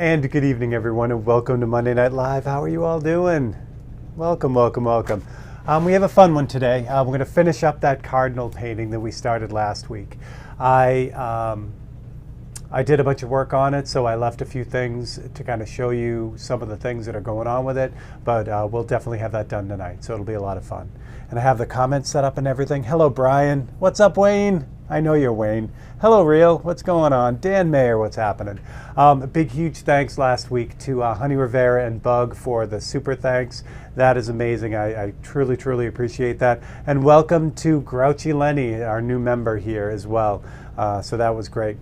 And good evening, everyone, and welcome to Monday Night Live. How are you all doing? Welcome, welcome, welcome. We have a fun one today. We're going to finish up that cardinal painting that we started last week. I did a bunch of work on it, so I left a few things to kind of show you some of the things that are going on with it, but we'll definitely have that done tonight, so it'll be a lot of fun. And I have the comments set up and everything. Hello, Brian. What's up, Wayne? I know you're Wayne. Hello, Real. What's going on? Dan Mayer, what's happening? A big, huge thanks last week to Honey Rivera and Bug for the super thanks. That is amazing. I truly, truly appreciate that. And welcome to Grouchy Lenny, our new member here as well. So that was great.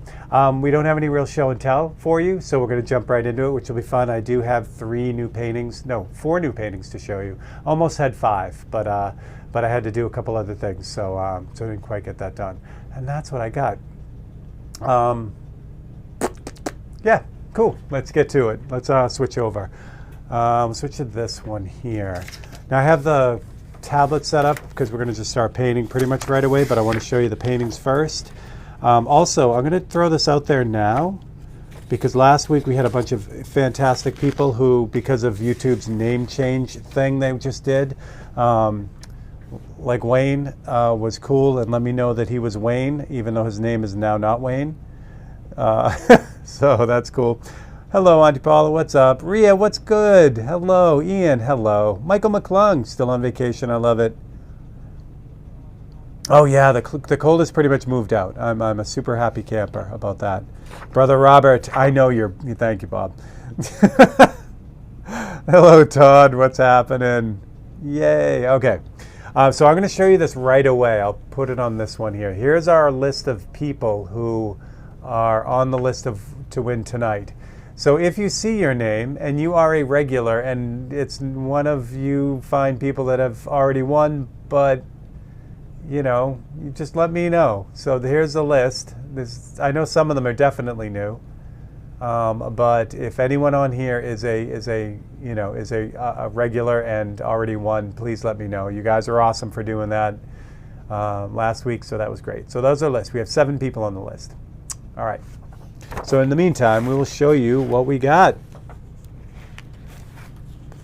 We don't have any real show and tell for you, so we're going to jump right into it, which will be fun. I do have 4 new paintings to show you. Almost had 5, but I had to do a couple other things, so I didn't quite get that done. And that's what I got. Yeah, cool. Let's get to it. Let's switch over. Switch to this one here. Now I have the tablet set up because we're going to just start painting pretty much right away, but I want to show you the paintings first. Also, I'm going to throw this out there now because last week we had a bunch of fantastic people who, because of YouTube's name change thing they just did, like Wayne was cool and let me know that he was Wayne, even though his name is now not Wayne. So that's cool. Hello, Auntie Paula, what's up? Ria, what's good? Hello, Ian, hello. Michael McClung, still on vacation, I love it. Oh yeah, the cold has pretty much moved out. I'm a super happy camper about that. Brother Robert, I know thank you, Bob. Hello, Todd, what's happening? Yay, okay. So I'm going to show you this right away. I'll put it on this one here. Here's our list of people who are on the list to win tonight. So if you see your name and you are a regular and it's one of you fine people that have already won, but you just let me know. So here's the list. I know some of them are definitely new. But if anyone on here is a regular and already won, please let me know. You guys are awesome for doing that last week, so that was great. So those are lists. We have 7 people on the list. All right. So in the meantime, we will show you what we got.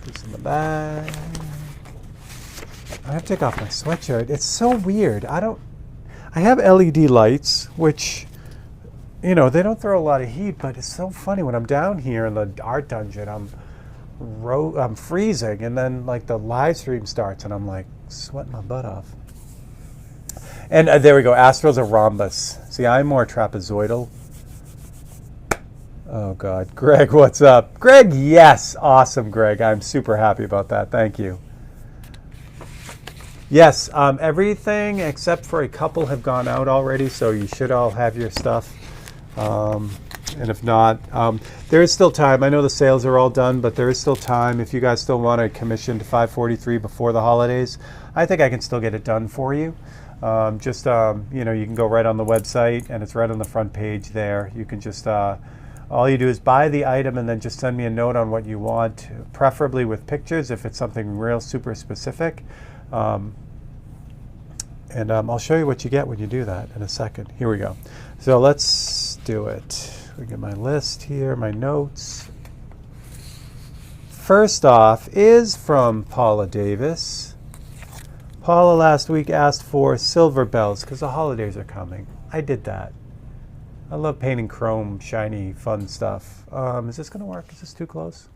Put this in the bag. I have to take off my sweatshirt. It's so weird. I have LED lights, which they don't throw a lot of heat, but it's so funny when I'm down here in the art dungeon, I'm freezing, and then like the live stream starts, and I'm like sweating my butt off. And there we go. Astral's a rhombus. See, I'm more trapezoidal. Oh God, Greg, what's up? Greg, yes, awesome, Greg. I'm super happy about that. Thank you. Yes, everything except for a couple have gone out already, so you should all have your stuff. And if not, there is still time. I know the sales are all done, but there is still time. If you guys still want a commission to 543 before the holidays, I think I can still get it done for you. You can go right on the website, and it's right on the front page there. You can just, all you do is buy the item and then just send me a note on what you want, preferably with pictures if it's something real super specific. And I'll show you what you get when you do that in a second. Here we go. So let's do it. We get my list here, my notes. First off is from Paula Davis. Paula last week asked for silver bells because the holidays are coming. I did that. I love painting chrome, shiny, fun stuff. Is this going to work? Is this too close?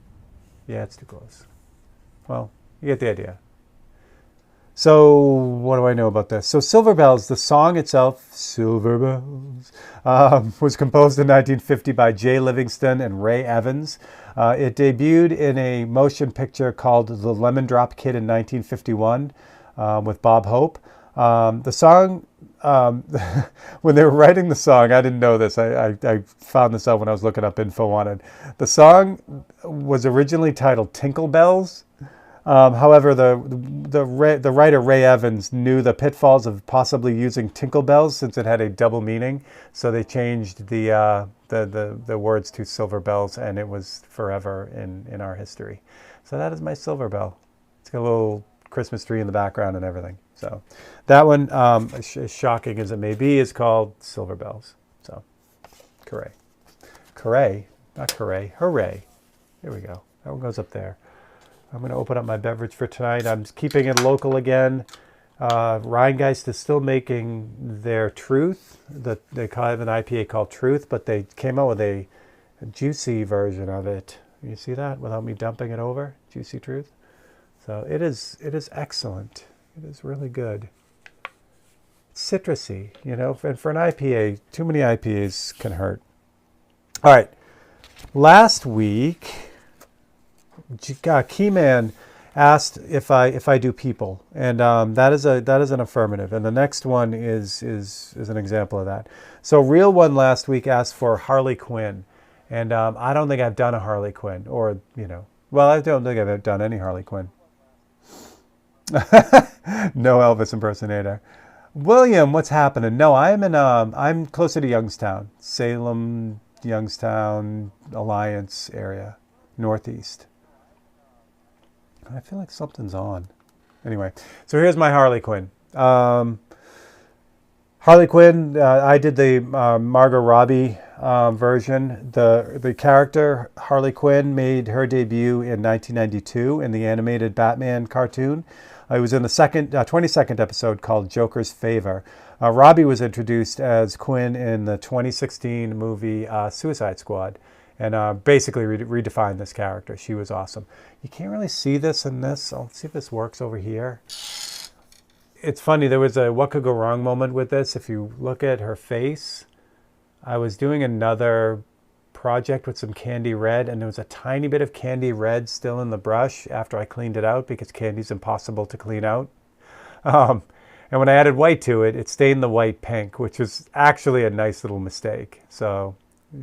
Yeah, it's too close. Well, you get the idea. So what do I know about this? So Silver Bells, the song itself, Silver Bells, was composed in 1950 by Jay Livingston and Ray Evans. It debuted in a motion picture called The Lemon Drop Kid in 1951 with Bob Hope. The song, when they were writing the song, I didn't know this. I found this out when I was looking up info on it. The song was originally titled Tinkle Bells. However, the writer Ray Evans knew the pitfalls of possibly using Tinkle Bells since it had a double meaning, so they changed the words to Silver Bells, and it was forever in our history. So that is my Silver Bell. It's got a little Christmas tree in the background and everything. So that one, as shocking as it may be, is called Silver Bells. So, hooray. Hooray. Not hooray. Hooray. Here we go. That one goes up there. I'm going to open up my beverage for tonight. I'm keeping it local again. Rheingeist is still making their Truth. They have an IPA called Truth, but they came out with a juicy version of it. You see that without me dumping it over? Juicy Truth. So it is excellent. It is really good. It's citrusy, you know, and for an IPA, too many IPAs can hurt. All right. Last week, Keyman asked if I do people, and that is an affirmative. And the next one is an example of that. So Real One last week asked for Harley Quinn, and I don't think I've done a Harley Quinn, or well, I don't think I've done any Harley Quinn. No Elvis impersonator. William, what's happening? No, I'm closer to Youngstown, Salem, Youngstown, Alliance area, Northeast. I feel like something's on. Anyway, so here's my Harley Quinn. Harley Quinn, I did the Margot Robbie version. The character Harley Quinn made her debut in 1992 in the animated Batman cartoon. It was in the 22nd episode called Joker's Favor. Robbie was introduced as Quinn in the 2016 movie Suicide Squad, and basically redefined this character. She was awesome. You can't really see this in this. I'll see if this works over here. It's funny, there was a what could go wrong moment with this. If you look at her face, I was doing another project with some candy red, and there was a tiny bit of candy red still in the brush after I cleaned it out, because candy's impossible to clean out. And when I added white to it, it stained the white pink, which was actually a nice little mistake. So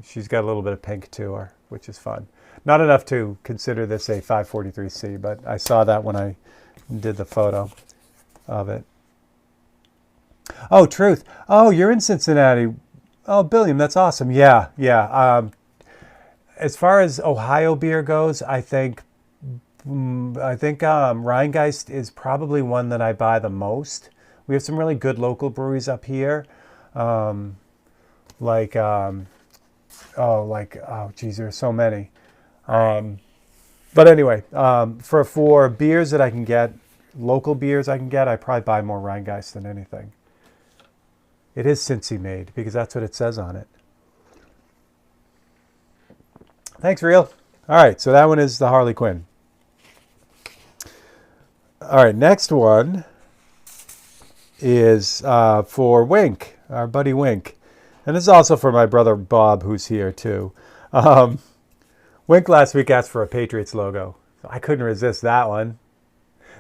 she's got a little bit of pink to her, which is fun. Not enough to consider this a 543C, but I saw that when I did the photo of it. Oh, Truth. Oh, you're in Cincinnati. Oh, Billiam, that's awesome. Yeah. As far as Ohio beer goes, I think Rheingeist is probably one that I buy the most. We have some really good local breweries up here, oh geez, there's so many. But anyway, for beers that I can get, local beers I can get, I probably buy more Rheingeist than anything. It is Cincy made, because that's what it says on it. Thanks, Real. All right, so that one is the Harley Quinn. All right, next one is for Wink, our buddy Wink. And this is also for my brother Bob, who's here too. Wink last week asked for a Patriots logo. I couldn't resist that one.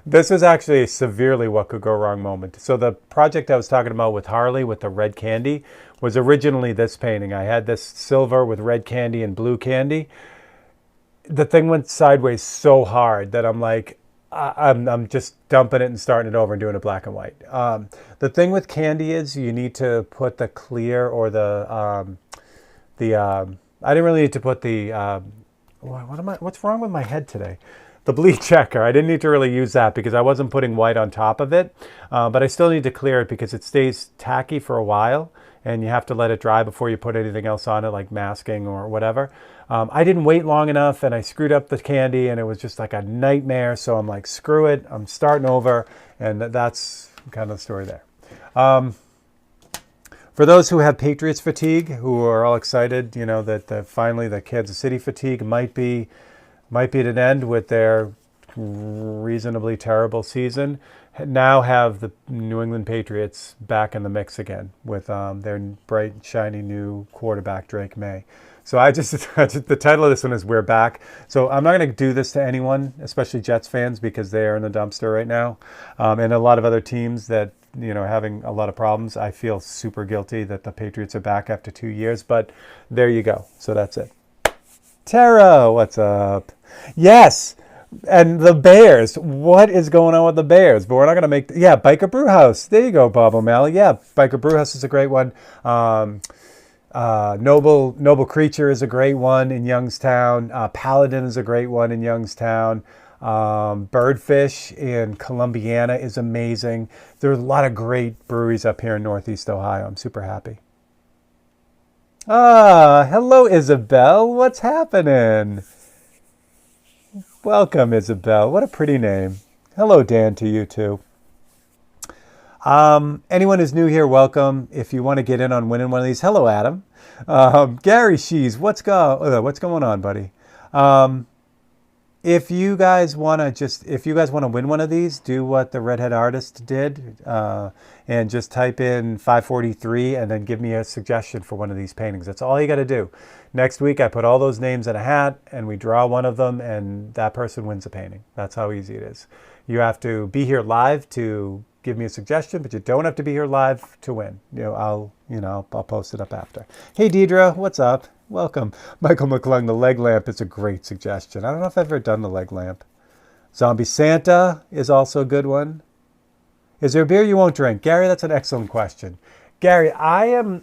This was actually a severely what could go wrong moment. So the project I was talking about with Harley, with the red candy, was originally this painting. I had this silver with red candy and blue candy. The thing went sideways so hard that I'm like, I'm just dumping it and starting it over and doing it black and white. The thing with candy is you need to put the clear or I didn't really need to put the, what's wrong with my head today? The bleach checker. I didn't need to really use that because I wasn't putting white on top of it, but I still need to clear it because it stays tacky for a while and you have to let it dry before you put anything else on it, like masking or whatever. I didn't wait long enough and I screwed up the candy and it was just like a nightmare. So I'm like, screw it, I'm starting over. And that's kind of the story there. For those who have Patriots fatigue, who are all excited, that finally the Kansas City fatigue might be at an end with their reasonably terrible season, now have the New England Patriots back in the mix again with their bright, shiny new quarterback, Drake May. So the title of this one is We're Back. So I'm not going to do this to anyone, especially Jets fans, because they are in the dumpster right now. And a lot of other teams that, having a lot of problems. I feel super guilty that the Patriots are back after 2 years, but there you go. So that's it. Tara, what's up? Yes, and the Bears. What is going on with the Bears? But we're not going to Biker Brewhouse. There you go, Bob O'Malley. Yeah, Biker Brewhouse is a great one. Noble Creature is a great one in Youngstown. Paladin is a great one in Youngstown. Birdfish in Columbiana is amazing. There are a lot of great breweries up here in Northeast Ohio. I'm super happy. Ah, hello, Isabel. What's happening? Welcome, Isabel. What a pretty name. Hello, Dan, to you too. Anyone who's new here, welcome. If you want to get in on winning one of these, hello, Adam. Gary Shees, what's going on, buddy? Um, if you guys want to win one of these, do what the redhead artist did, and just type in 543 and then give me a suggestion for one of these paintings. That's all you got to do. Next week, I put all those names in a hat and we draw one of them, and that person wins a painting. That's how easy it is. You have to be here live to give me a suggestion, but you don't have to be here live to win. I'll post it up after. Hey, Deidre, what's up? Welcome. Michael McClung, the leg lamp is a great suggestion. I don't know if I've ever done the leg lamp. Zombie Santa is also a good one. Is there a beer you won't drink? Gary, that's an excellent question. Gary,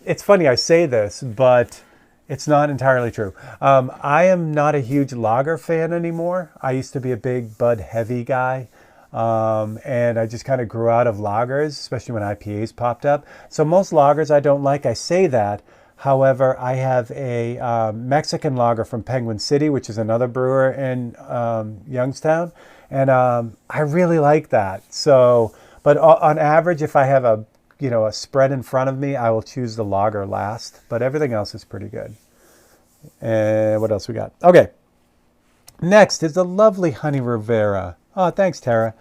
it's funny I say this, but it's not entirely true. I am not a huge lager fan anymore. I used to be a big Bud Heavy guy. And I just kind of grew out of lagers, especially when IPAs popped up. So most lagers I don't like. I say that. However, I have a Mexican lager from Penguin City, which is another brewer in Youngstown, and I really like that. So, but on average, if I have a spread in front of me, I will choose the lager last. But everything else is pretty good. And what else we got? Okay, next is the lovely Honey Rivera. Oh, thanks, Tara.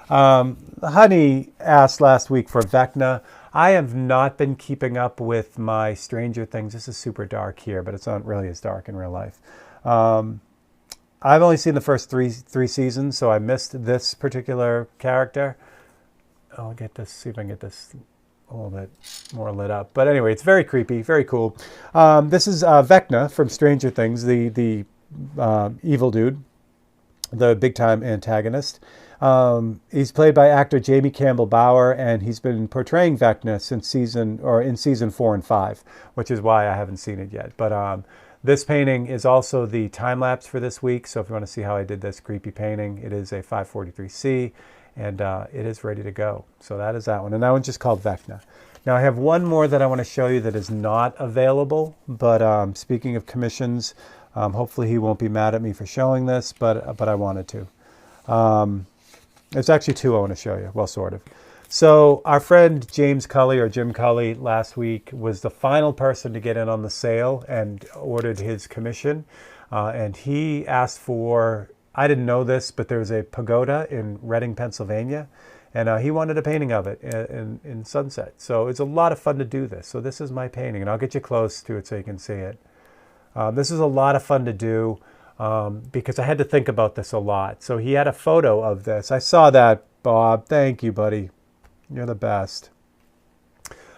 Honey asked last week for Vecna. I have not been keeping up with my Stranger Things. This is super dark here, but it's not really as dark in real life. I've only seen the first three seasons, so I missed this particular character. I'll see if I can get this a little bit more lit up. But anyway, it's very creepy, very cool. This is Vecna from Stranger Things, the evil dude, the big-time antagonist. He's played by actor Jamie Campbell Bower, and he's been portraying Vecna in season 4 and 5, which is why I haven't seen it yet. But this painting is also the time lapse for this week. So if you want to see how I did this creepy painting, it is a 543C, and it is ready to go. So that is that one, and that one's just called Vecna. Now I have one more that I want to show you that is not available. But speaking of commissions, hopefully he won't be mad at me for showing this, but I wanted to. It's actually two I want to show you. Well, sort of. So our friend James Cully, or Jim Cully, last week was the final person to get in on the sale and ordered his commission. And he asked for, I didn't know this, but there's a pagoda in Reading, Pennsylvania. And he wanted a painting of it in Sunset. So it's a lot of fun to do this. So this is my painting, and I'll get you close to it so you can see it. This is a lot of fun to do. Because I had to think about this a lot. So he had a photo of this. I saw that, Bob. Thank you, buddy. You're the best.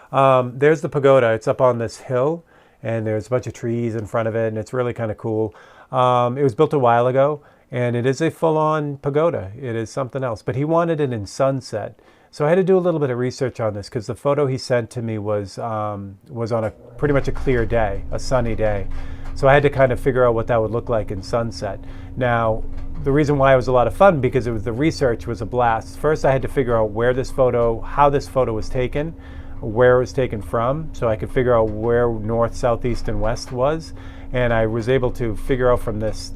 There's the pagoda. It's up on this hill, and there's a bunch of trees in front of it, and it's really kind of cool. It was built a while ago, and it is a full-on pagoda. It is something else. But he wanted it in sunset. So I had to do a little bit of research on this, because the photo he sent to me was on a pretty much a clear day, a sunny day. So I had to kind of figure out what that would look like in sunset. Now, the reason why it was a lot of fun, because the research was a blast. First, I had to figure out how this photo was taken, where it was taken from, so I could figure out where north, south, east, and west was. And I was able to figure out from this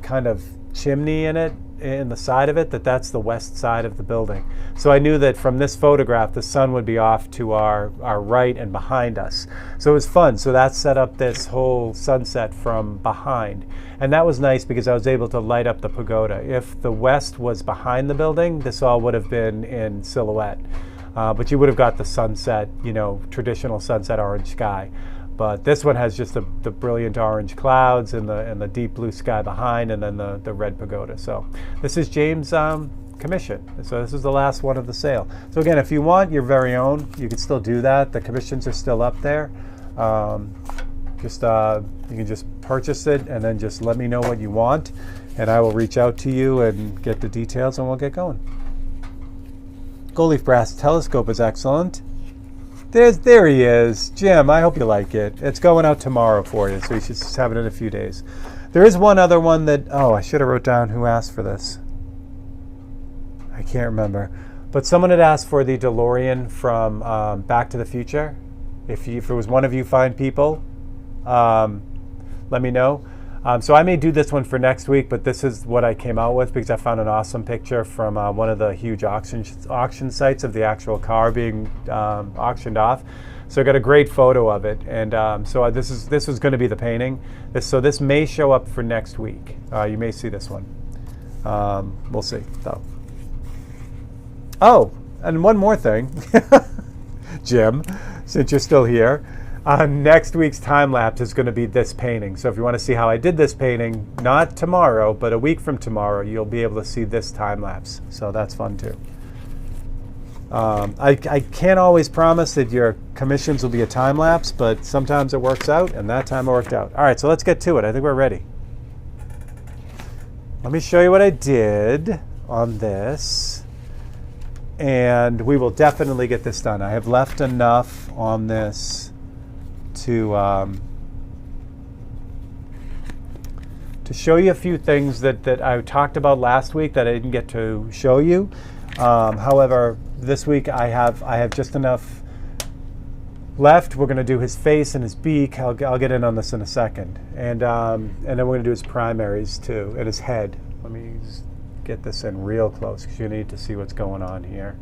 kind of chimney in the side of it, that's the west side of the building. So I knew that from this photograph, the sun would be off to our right and behind us. So it was fun. So that set up this whole sunset from behind. And that was nice because I was able to light up the pagoda. If the west was behind the building, this all would have been in silhouette. But you would have got the sunset, traditional sunset orange sky. But this one has just the brilliant orange clouds and the deep blue sky behind, and then the red pagoda. So this is James' commission. So this is the last one of the sale. So again, if you want your very own, you can still do that. The commissions are still up there. You can just purchase it and then just let me know what you want, and I will reach out to you and get the details, and we'll get going. Gold Leaf Brass Telescope is excellent. There he is. Jim, I hope you like it. It's going out tomorrow for you, so you should just have it in a few days. There is one other one that, I should have wrote down who asked for this. I can't remember. But someone had asked for the DeLorean from Back to the Future. If it was one of you fine people, let me know. So I may do this one for next week, but this is what I came out with because I found an awesome picture from one of the huge auction sites of the actual car being auctioned off. So I got a great photo of it, and so this was going to be the painting. So this may show up for next week. You may see this one. We'll see, though. Oh, and one more thing, Jim, since you're still here. Next week's time lapse is going to be this painting. So if you want to see how I did this painting, not tomorrow, but a week from tomorrow, you'll be able to see this time lapse. So that's fun too. I can't always promise that your commissions will be a time lapse, but sometimes it works out, and that time it worked out. All right, so let's get to it. I think we're ready. Let me show you what I did on this, and we will definitely get this done. I have left enough on this to show you a few things that I talked about last week that I didn't get to show you. However, this week I have just enough left. We're going to do his face and his beak. I'll get in on this in a second, and then we're going to do his primaries too, and his head. Let me just get this in real close because you need to see what's going on here.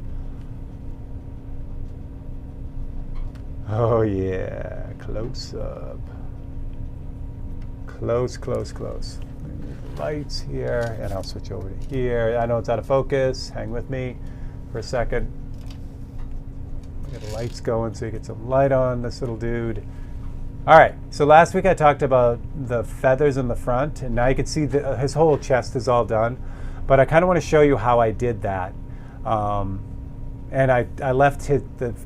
Oh yeah, close up. Close, close, close. Lights here, and I'll switch over to here. I know it's out of focus. Hang with me for a second. Get the lights going so you get some light on this little dude. All right, so last week I talked about the feathers in the front, and now you can see his whole chest is all done. But I kind of want to show you how I did that. And I left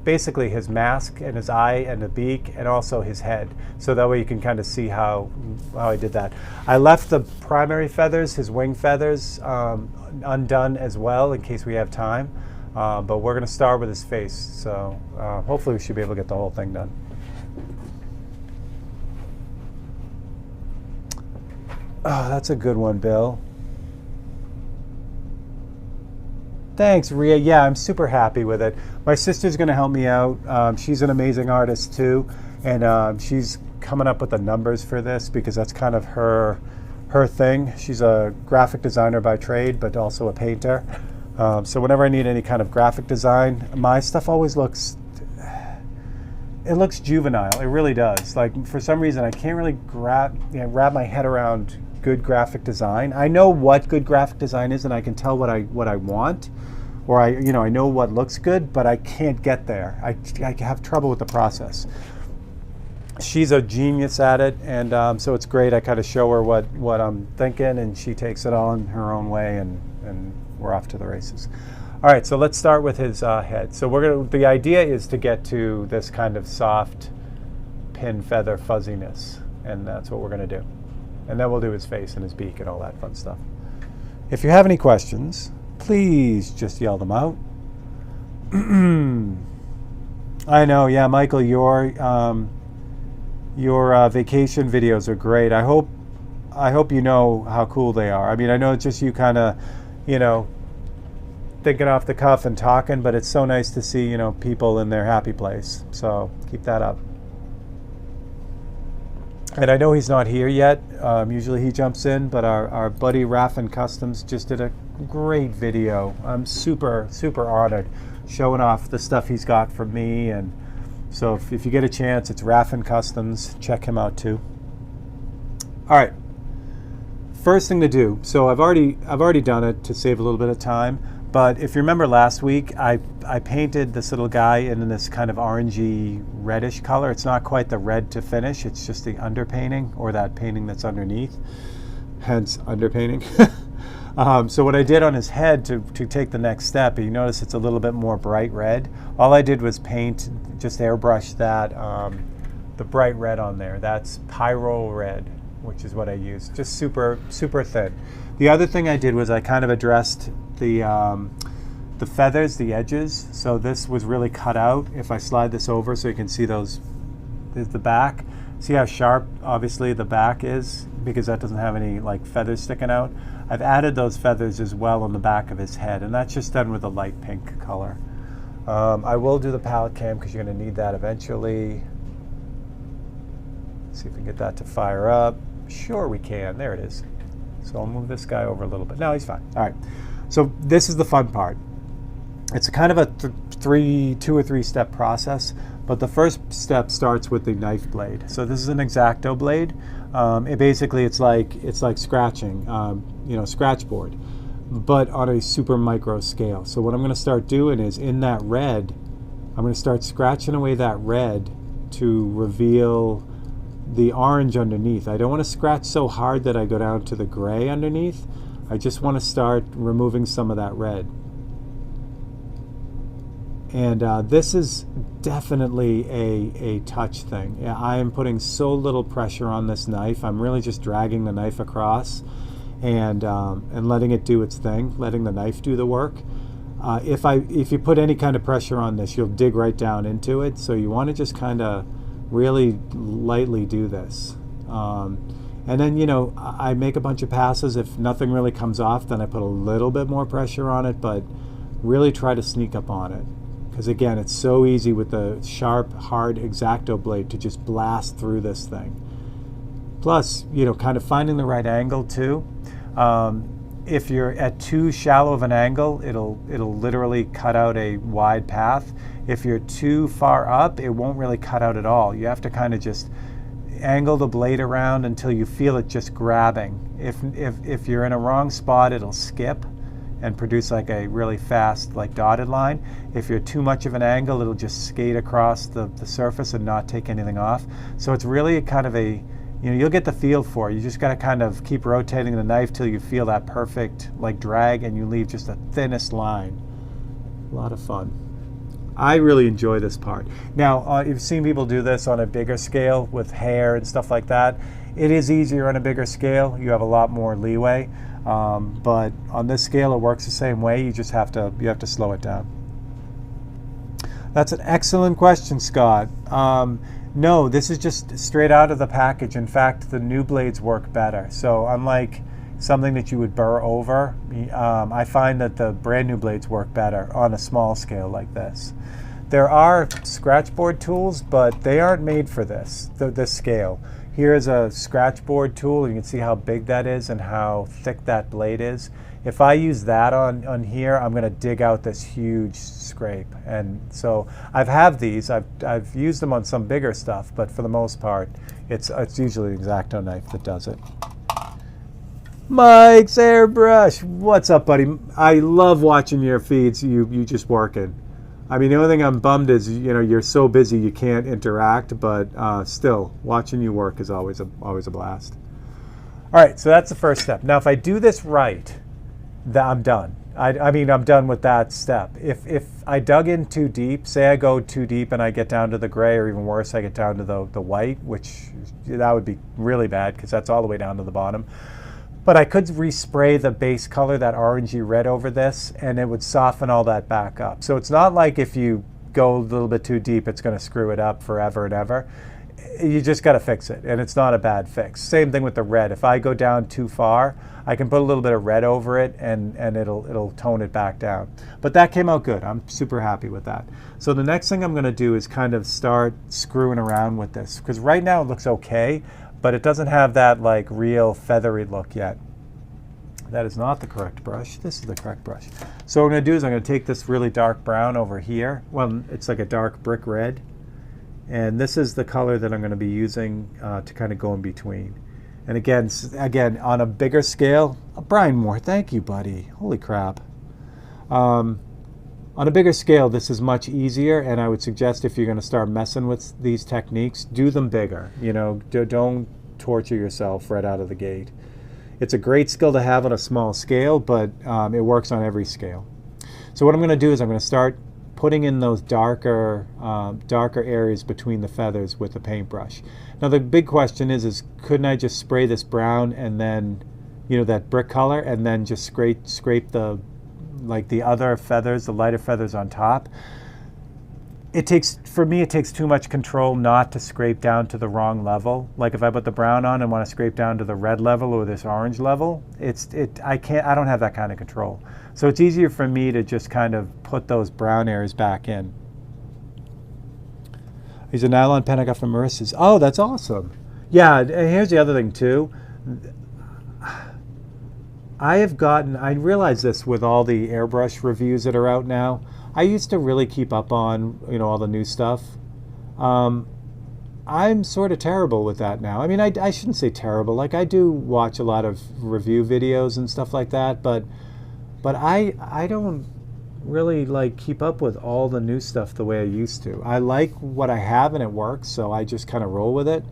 basically his mask and his eye and the beak and also his head. So that way you can kind of see how I did that. I left the primary feathers, his wing feathers, undone as well in case we have time. But we're going to start with his face. So hopefully we should be able to get the whole thing done. Oh, that's a good one, Bill. Thanks, Rhea. Yeah, I'm super happy with it. My sister's going to help me out. She's an amazing artist too, and she's coming up with the numbers for this because that's kind of her thing. She's a graphic designer by trade, but also a painter. So whenever I need any kind of graphic design, my stuff always looks juvenile. It really does. Like for some reason, I can't really wrap my head around good graphic design. I know what good graphic design is, and I can tell what I want, or I know what looks good, but I can't get there. I have trouble with the process. She's a genius at it, and so it's great. I kind of show her what I'm thinking, and she takes it all in her own way, and we're off to the races. All right, so let's start with his head. So the idea is to get to this kind of soft pin feather fuzziness, and that's what we're going to do. And then we'll do his face and his beak and all that fun stuff. If you have any questions, please just yell them out. I know, yeah, Michael, your vacation videos are great. I hope you know how cool they are. I mean, I know it's just you kind of, thinking off the cuff and talking, but it's so nice to see, people in their happy place. So keep that up. And I know he's not here yet. Usually he jumps in, but our buddy Raffin Customs just did a great video. I'm super, super honored showing off the stuff he's got from me. And so if you get a chance, it's Raffin Customs. Check him out too. All right. First thing to do. So I've already done it to save a little bit of time. But if you remember last week, I painted this little guy in this kind of orangey reddish color. It's not quite the red to finish. It's just the underpainting, or that painting that's underneath, hence underpainting. So what I did on his head to take the next step, you notice it's a little bit more bright red. All I did was paint, just airbrush that, the bright red on there. That's Pyro Red, which is what I used. Just super, super thin. The other thing I did was I kind of addressed the feathers, the edges. So this was really cut out. If I slide this over so you can see those, the back. See how sharp obviously the back is, because that doesn't have any like feathers sticking out. I've added those feathers as well on the back of his head, and that's just done with a light pink color. I will do the palette cam because you're going to need that eventually. See if we can get that to fire up. Sure we can. There it is. So I'll move this guy over a little bit. No, he's fine. All right. So this is the fun part. It's kind of a 2 or 3 step process, but the first step starts with the knife blade. So this is an X-Acto blade. It's like scratching, scratch board, but on a super micro scale. So what I'm going to start doing is in that red, I'm going to start scratching away that red to reveal the orange underneath. I don't want to scratch so hard that I go down to the gray underneath. I just want to start removing some of that red. And this is definitely a touch thing. I am putting so little pressure on this knife. I'm really just dragging the knife across and letting it do its thing, letting the knife do the work. If you put any kind of pressure on this, you'll dig right down into it. So you want to just kind of really lightly do this. And then, I make a bunch of passes. If nothing really comes off, then I put a little bit more pressure on it, but really try to sneak up on it. Because again, it's so easy with the sharp, hard X-Acto blade to just blast through this thing. Plus, kind of finding the right angle too. If you're at too shallow of an angle, it'll literally cut out a wide path. If you're too far up, it won't really cut out at all. You have to kind of just angle the blade around until you feel it just grabbing. If you're in a wrong spot, it'll skip and produce like a really fast dotted line. If you're too much of an angle, it'll just skate across the surface and not take anything off. So it's really kind of you'll get the feel for it. You just got to kind of keep rotating the knife till you feel that perfect drag, and you leave just the thinnest line. A lot of fun. I really enjoy this part. Now, you've seen people do this on a bigger scale with hair and stuff like that. It is easier on a bigger scale. You have a lot more leeway. But on this scale, it works the same way. You just have to slow it down. That's an excellent question, Scott. No, this is just straight out of the package. In fact, the new blades work better. So unlike something that you would burr over, I find that the brand new blades work better on a small scale like this. There are scratch board tools, but they aren't made for this scale. Here's a scratch board tool. You can see how big that is and how thick that blade is. If I use that on here, I'm going to dig out this huge scrape. And so I've these. I've used them on some bigger stuff, but for the most part, it's usually the X-Acto knife that does it. Mike's Airbrush. What's up, buddy? I love watching your feeds. You just working. I mean, the only thing I'm bummed is, you're so busy you can't interact, but still, watching you work is always a blast. All right, so that's the first step. Now, if I do this right, I'm done. I mean, I'm done with that step. If I dug in too deep, say I go too deep and I get down to the gray, or even worse, I get down to the white, which that would be really bad because that's all the way down to the bottom. But I could respray the base color, that orangey red, over this, and it would soften all that back up. So it's not like if you go a little bit too deep, it's going to screw it up forever and ever. You just got to fix it, and it's not a bad fix. Same thing with the red. If I go down too far, I can put a little bit of red over it, and it'll tone it back down. But that came out good. I'm super happy with that. So the next thing I'm going to do is kind of start screwing around with this, because right now it looks okay, but it doesn't have that real feathery look yet. That is not the correct brush. This is the correct brush. So what I'm going to do is I'm going to take this really dark brown over here. Well, it's like a dark brick red. And this is the color that I'm going to be using to kind of go in between. And again, on a bigger scale, Brian Moore, thank you, buddy. Holy crap. On a bigger scale, this is much easier, and I would suggest if you're going to start messing with these techniques, do them bigger. Don't torture yourself right out of the gate. It's a great skill to have on a small scale, but it works on every scale. So what I'm going to do is I'm going to start putting in those darker areas between the feathers with the paintbrush. Now the big question is couldn't I just spray this brown and then, that brick color, and then just scrape the other feathers, the lighter feathers on top? For me, it takes too much control not to scrape down to the wrong level. Like if I put the brown on and want to scrape down to the red level or this orange level, I don't have that kind of control. So it's easier for me to just kind of put those brown areas back in. He's a nylon pen I got from Marissa's. Oh, that's awesome. Yeah, and here's the other thing too. I realize this with all the airbrush reviews that are out now. I used to really keep up on, all the new stuff. Um, I'm sort of terrible with that now. I mean, I shouldn't say terrible. Like, I do watch a lot of review videos and stuff like that, but I don't really like keep up with all the new stuff the way I used to. I like what I have and it works, so I just kind of roll with it.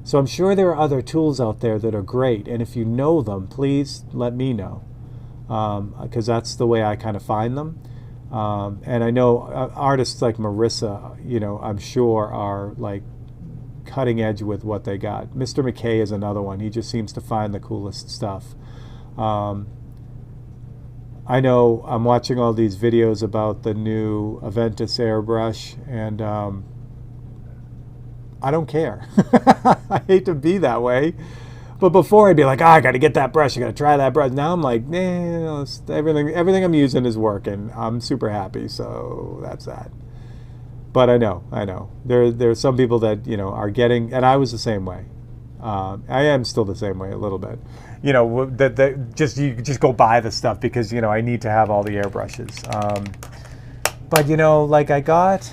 So I'm sure there are other tools out there that are great, and if you know them, please let me know, because that's the way I kind of find them. And I know artists like Marissa, I'm sure are like cutting edge with what they got. Mr. McKay is another one. He just seems to find the coolest stuff. I know I'm watching all these videos about the new Aventus airbrush, and I don't care. I hate to be that way. But before I'd be like, I got to get that brush. I got to try that brush. Now I'm like, nah, everything I'm using is working. I'm super happy, so that's that. But I know. There's some people that, are getting, and I was the same way. I am still the same way a little bit. You just go buy the stuff because, I need to have all the airbrushes. But, like I got,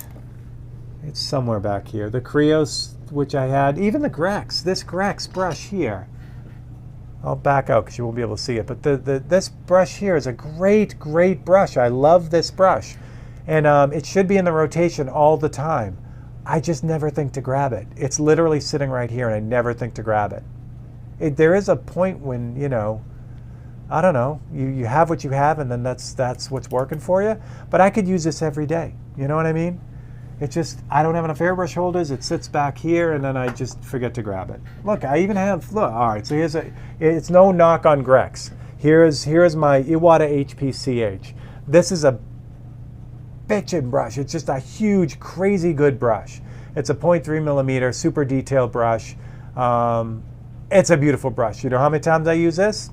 it's somewhere back here. The Krios, which I had, even the Grex, this Grex brush here. I'll back out because you won't be able to see it. But this brush here is a great, great brush. I love this brush. And it should be in the rotation all the time. I just never think to grab it. It's literally sitting right here and I never think to grab it. There is a point when, I don't know, you have what you have and then that's what's working for you. But I could use this every day. You know what I mean? It's just, I don't have enough airbrush holders. It sits back here, and then I just forget to grab it. Look, I even have, all right, so it's no knock on Grex. Here's my Iwata HPCH. This is a bitchin' brush. It's just a huge, crazy good brush. It's a 0.3 millimeter, super detailed brush. It's a beautiful brush. You know how many times I use this?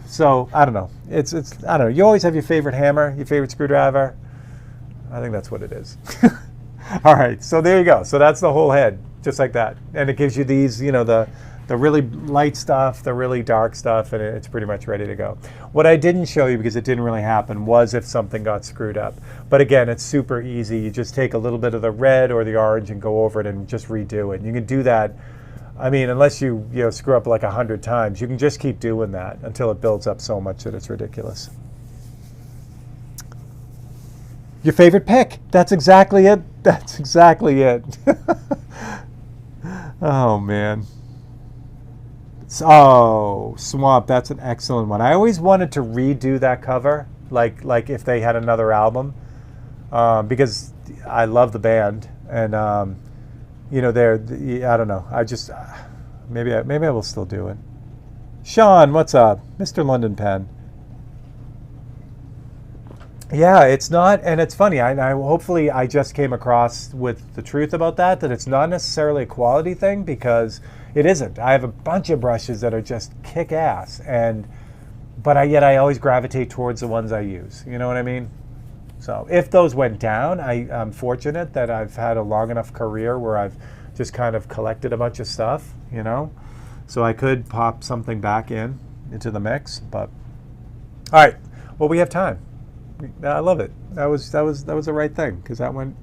So I don't know. It's I don't know. You always have your favorite hammer, your favorite screwdriver. I think that's what it is. All right, so there you go. So that's the whole head, just like that. And it gives you these, the really light stuff, the really dark stuff, and it's pretty much ready to go. What I didn't show you, because it didn't really happen, was if something got screwed up. But again, it's super easy. You just take a little bit of the red or the orange and go over it and just redo it. And you can do that. I mean, unless you screw up like 100 times, you can just keep doing that until it builds up so much that it's ridiculous. Your favorite pick. That's exactly it. That's exactly it. Oh, man. Oh, Swamp. That's an excellent one. I always wanted to redo that cover, like if they had another album, because I love the band. And, I don't know. I just, maybe I will still do it. Sean, what's up? Mr. London Pen. Yeah, it's not, and it's funny. Hopefully I just came across with the truth about that it's not necessarily a quality thing, because it isn't. I have a bunch of brushes that are just kick-ass, but yet I always gravitate towards the ones I use. You know what I mean? So if those went down, I'm fortunate that I've had a long enough career where I've just kind of collected a bunch of stuff, so I could pop something back into the mix. But all right, well, we have time. I love it. That was the right thing, because that went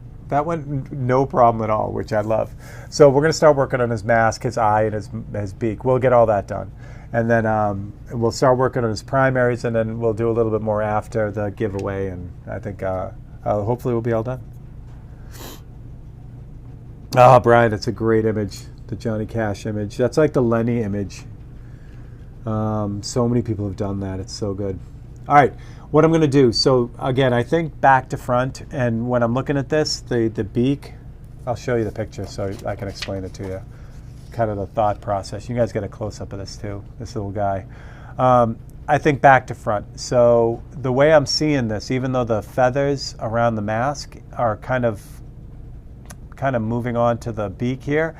no problem at all, which I love. So we're gonna start working on his mask, his eye, and his beak. We'll get all that done. And then we'll start working on his primaries, and then we'll do a little bit more after the giveaway, and I think hopefully we'll be all done. Oh, Brian, it's a great image, the Johnny Cash image. That's like the Lenny image. So many people have done that. It's so good. All right, what I'm going to do, so again, I think back to front, and when I'm looking at this, the beak, I'll show you the picture so I can explain it to you. Kind of the thought process. You guys get a close-up of this too, this little guy. I think back to front. So the way I'm seeing this, even though the feathers around the mask are kind of moving on to the beak here,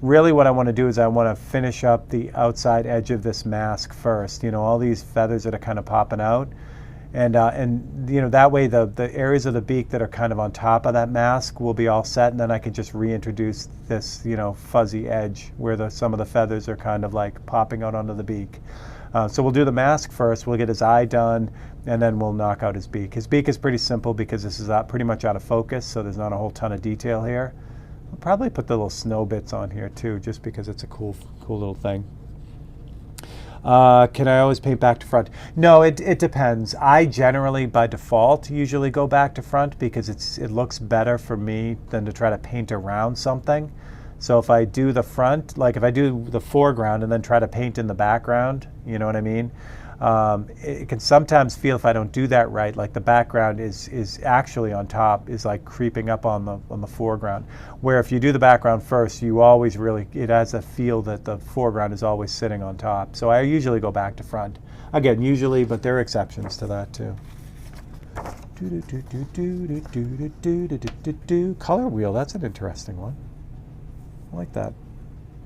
really what I want to do is I want to finish up the outside edge of this mask first. All these feathers that are kind of popping out. And you know, that way the areas of the beak that are kind of on top of that mask will be all set, and then I can just reintroduce this, you know, fuzzy edge where some of the feathers are kind of like popping out onto the beak. So we'll do the mask first, we'll get his eye done, and then we'll knock out his beak. His beak is pretty simple because this is pretty much out of focus, so there's not a whole ton of detail here. I'll probably put the little snow bits on here too, just because it's a cool little thing. Can I always paint back to front? No, it depends. I generally, by default, usually go back to front because it looks better for me than to try to paint around something. So if I do the front, like if I do the foreground and then try to paint in the background, you know what I mean? It can sometimes feel, if I don't do that right, like the background is actually on top, is like creeping up on the foreground. Where if you do the background first, you always really, it has a feel that the foreground is always sitting on top. So I usually go back to front. Again, usually, but there are exceptions to that too. Color wheel, that's an interesting one. I like that.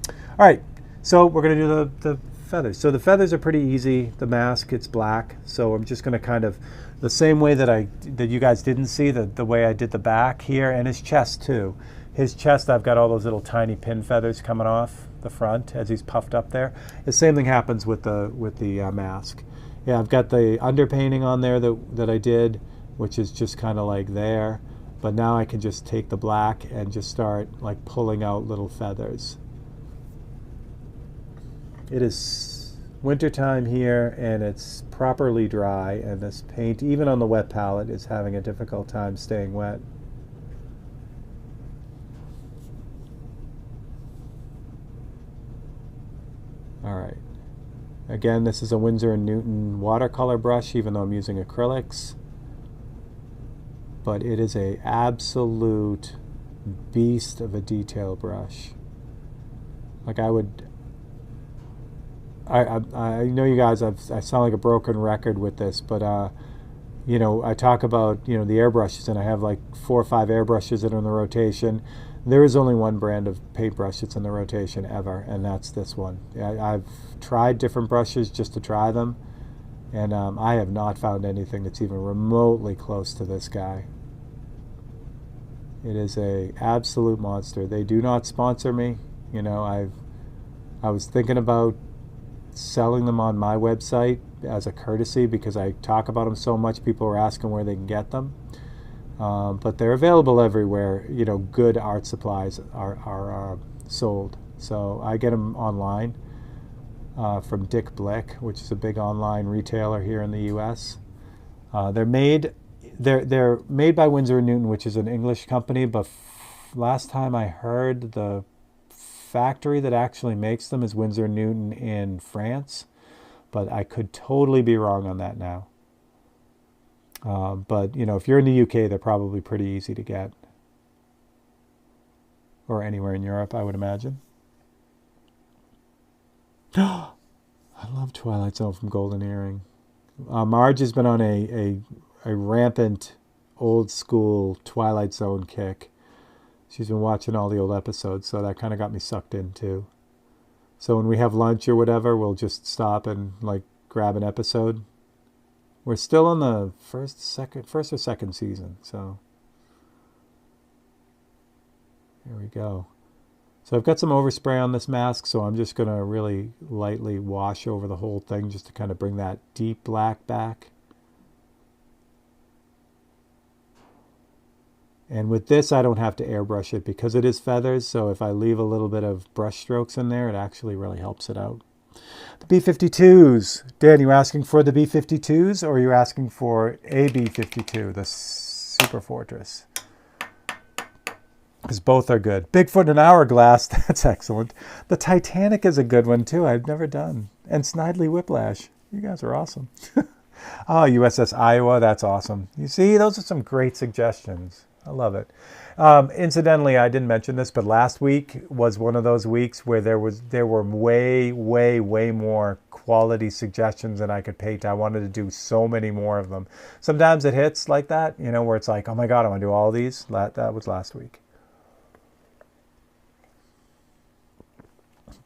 All right, so we're going to do the feathers. So the feathers are pretty easy. The mask, it's black. So I'm just going to kind of, the same way that you guys didn't see, the way I did the back here, and his chest too. His chest, I've got all those little tiny pin feathers coming off the front as he's puffed up there. The same thing happens with the mask. Yeah, I've got the underpainting on there that I did, which is just kind of like there. But now I can just take the black and just start like pulling out little feathers. It is wintertime here and it's properly dry, and this paint, even on the wet palette, is having a difficult time staying wet. All right. Again, this is a Winsor & Newton watercolor brush, even though I'm using acrylics. But it is an absolute beast of a detail brush. Like I know you guys, I sound like a broken record with this, but you know, I talk about, you know, the airbrushes, and I have like 4 or 5 airbrushes that are in the rotation. There is only one brand of paintbrush that's in the rotation ever, and that's this one. I've tried different brushes just to try them, and I have not found anything that's even remotely close to this guy. It is a absolute monster. They do not sponsor me. You know, I was thinking about selling them on my website as a courtesy because I talk about them so much. People are asking where they can get them, but they're available everywhere. You know, good art supplies are sold. So I get them online from Dick Blick, which is a big online retailer here in the U.S. They're made by Winsor & Newton, which is an English company, but last time I heard, the factory that actually makes them is Winsor & Newton in France, but I could totally be wrong on that now. But, you know, if you're in the UK, they're probably pretty easy to get. Or anywhere in Europe, I would imagine. I love Twilight Zone from Golden Earring. Marge has been on a rampant old school Twilight Zone kick. She's been watching all the old episodes, so that kind of got me sucked in too. So when we have lunch or whatever, we'll just stop and like grab an episode. We're still on the first or second season, so here we go. So I've got some overspray on this mask, so I'm just going to really lightly wash over the whole thing just to kind of bring that deep black back. And with this, I don't have to airbrush it because it is feathers, so if I leave a little bit of brush strokes in there, it actually really helps it out. The B-52s. Dan, you asking for the B-52s, or are you asking for a B-52, the Super Fortress? Because both are good. Bigfoot and Hourglass, that's excellent. The Titanic is a good one, too. I've never done. And Snidely Whiplash. You guys are awesome. Oh, USS Iowa, that's awesome. You see, those are some great suggestions. I love it. Incidentally, I didn't mention this, but last week was one of those weeks where there were way more quality suggestions than I could paint. I wanted to do so many more of them. Sometimes it hits like that, you know, where it's like, oh my God, I want to do all these. That was last week.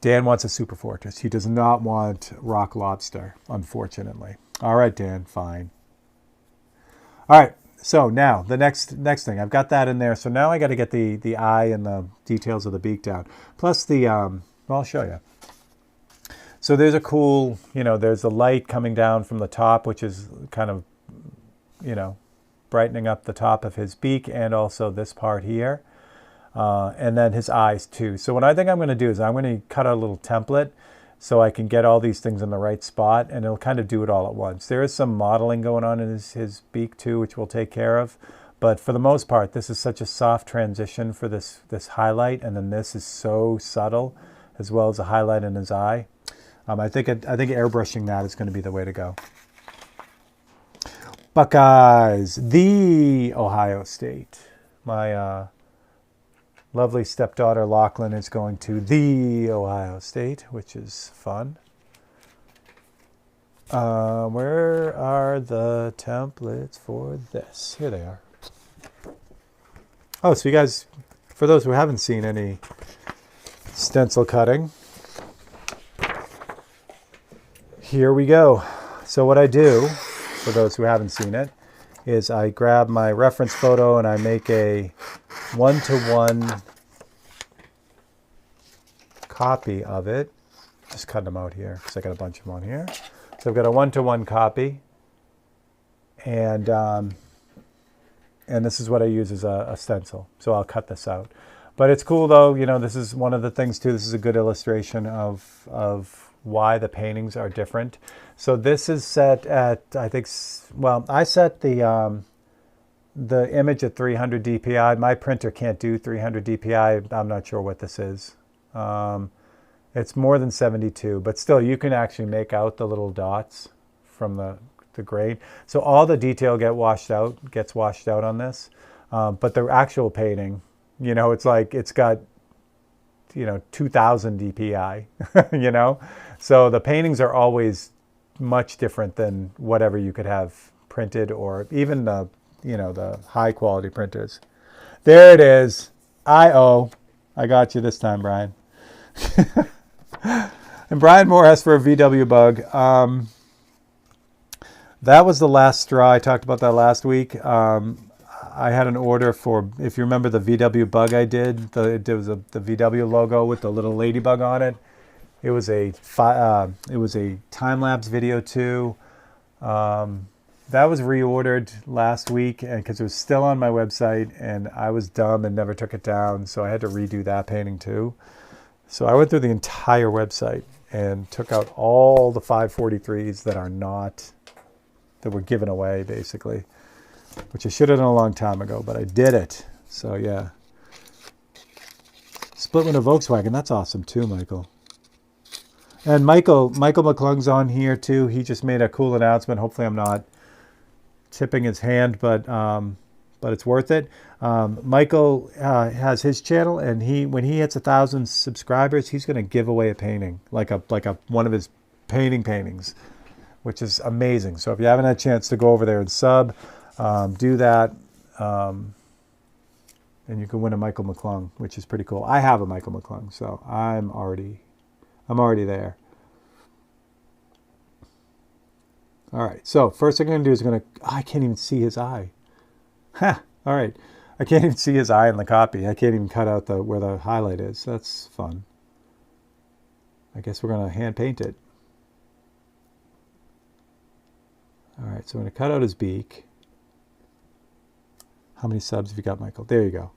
Dan wants a Super Fortress. He does not want Rock Lobster, unfortunately. All right, Dan, fine. All right. So now the next thing, I've got that in there. So now I got to get the eye and the details of the beak down. Plus the, well, I'll show you. So there's a cool, there's the light coming down from the top, which is kind of, brightening up the top of his beak and also this part here. And then his eyes too. So what I think I'm going to do is I'm going to cut out a little template so I can get all these things in the right spot, and it'll kind of do it all at once. There is some modeling going on in his beak too, which we'll take care of. But for the most part, this is such a soft transition for this highlight, and then this is so subtle, as well as a highlight in his eye. I think airbrushing that is going to be the way to go. Buckeyes, the Ohio State. My lovely stepdaughter Lachlan is going to the Ohio State, which is fun. Where are the templates for this? Here they are. Oh, so you guys, for those who haven't seen any stencil cutting, here we go. So what I do, for those who haven't seen it, is I grab my reference photo and I make a one-to-one copy of it. Just cut them out here because I got a bunch of them on here. So I've got a one-to-one copy, and this is what I use as a stencil. So I'll cut this out. But it's cool though. This is one of the things too. This is a good illustration of why the paintings are different. So this is set at, I think, well, I set the image at 300 DPI. My printer can't do 300 DPI. I'm not sure what this is. It's more than 72, but still you can actually make out the little dots from the grain. So all the detail gets washed out on this. But the actual painting, it's like it's got 2000 DPI, So the paintings are always much different than whatever you could have printed, or even the high quality printers. There it is. I got you this time, Brian. And Brian Moore asked for a VW bug. That was the last straw. I talked about that last week. I had an order for, if you remember the VW bug I did, there was the VW logo with the little ladybug on it. It was a time-lapse video too. That was reordered last week, and because it was still on my website, and I was dumb and never took it down, so I had to redo that painting too. So I went through the entire website and took out all the 543s that were given away, basically, which I should have done a long time ago, but I did it. So yeah. Split with a Volkswagen. That's awesome too, Michael. And Michael McClung's on here too. He just made a cool announcement. Hopefully I'm not tipping his hand, but it's worth it. Michael has his channel, and when he hits 1,000 subscribers, he's going to give away a painting, like one of his paintings, which is amazing. So if you haven't had a chance to go over there and sub, do that, and you can win a Michael McClung, which is pretty cool. I have a Michael McClung, so I'm already there. All right, so first thing I'm going to do is I can't even see his eye. Ha! All right, I can't even see his eye in the copy. I can't even cut out where the highlight is. That's fun. I guess we're going to hand paint it. All right, so I'm going to cut out his beak. How many subs have you got, Michael? There you go.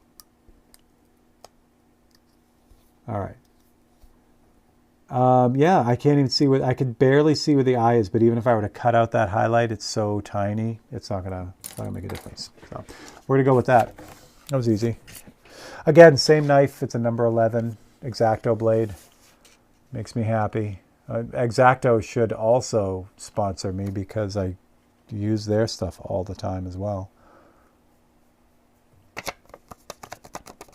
All right. Yeah, I can't even see I could barely see where the eye is, but even if I were to cut out that highlight, it's so tiny, it's not gonna make a difference. So we're gonna go with that. That was easy. Again, same knife. It's a number 11 X-Acto blade. Makes me happy. X-Acto should also sponsor me because I use their stuff all the time as well.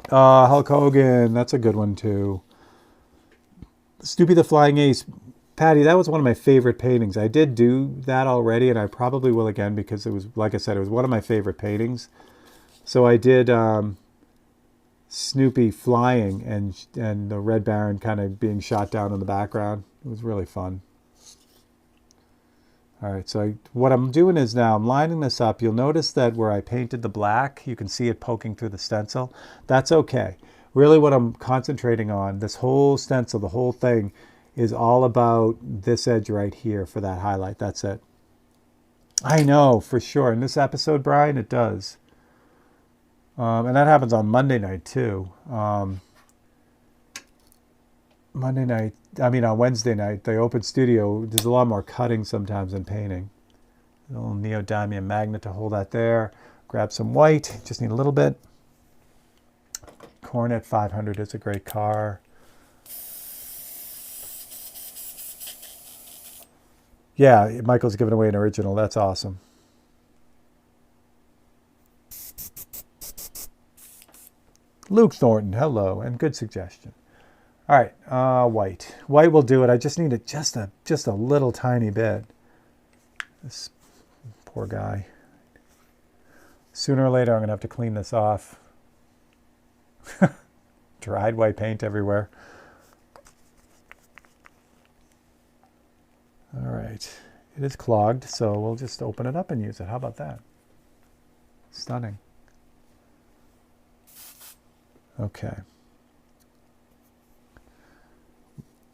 Hulk Hogan, that's a good one too. Snoopy the Flying Ace. Patty, that was one of my favorite paintings. I did do that already, and I probably will again because it was, like I said, it was one of my favorite paintings. So I did Snoopy flying and the Red Baron kind of being shot down in the background. It was really fun. All right, so what I'm doing is now I'm lining this up. You'll notice that where I painted the black, you can see it poking through the stencil. That's okay. Really what I'm concentrating on, this whole stencil, the whole thing, is all about this edge right here for that highlight. That's it. I know, for sure. In this episode, Brian, it does. And that happens on Monday night, too. On Wednesday night, the open studio, there's a lot more cutting sometimes than painting. A little neodymium magnet to hold that there. Grab some white, just need a little bit. Cornet 500 is a great car. Yeah, Michael's giving away an original. That's awesome. Luke Thornton, hello, and good suggestion. All right, white. White will do it. I just need it just a little tiny bit. This poor guy. Sooner or later, I'm going to have to clean this off. Dried white paint everywhere. All right. It is clogged, so we'll just open it up and use it. How about that? Stunning. Okay.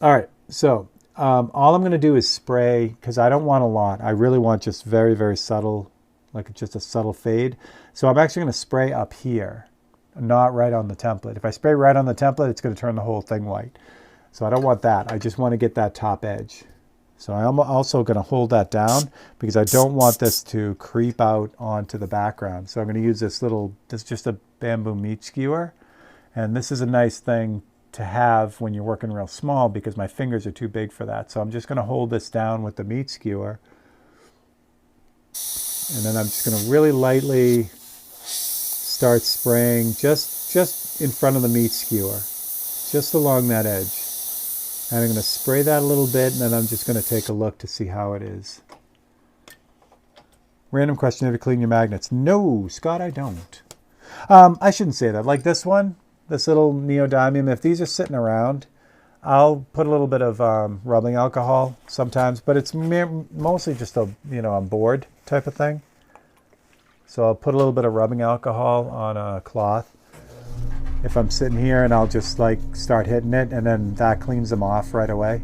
All right, so all I'm going to do is spray, because I don't want a lot. I really want just very, very subtle, like just a subtle fade. So I'm actually going to spray up here, not right on the template. If I spray right on the template, it's going to turn the whole thing white. So I don't want that. I just want to get that top edge. So I'm also going to hold that down because I don't want this to creep out onto the background. So I'm going to use this is just a bamboo meat skewer. And this is a nice thing to have when you're working real small because my fingers are too big for that. So I'm just going to hold this down with the meat skewer. And then I'm just going to really lightly start spraying just in front of the meat skewer, just along that edge. And I'm going to spray that a little bit, and then I'm just going to take a look to see how it is. Random question, have you cleaned your magnets? No, Scott, I don't. I shouldn't say that. Like this one, this little neodymium, if these are sitting around, I'll put a little bit of rubbing alcohol sometimes, but it's mostly just a, a board type of thing. So I'll put a little bit of rubbing alcohol on a cloth if I'm sitting here, and I'll just like start hitting it, and then that cleans them off right away,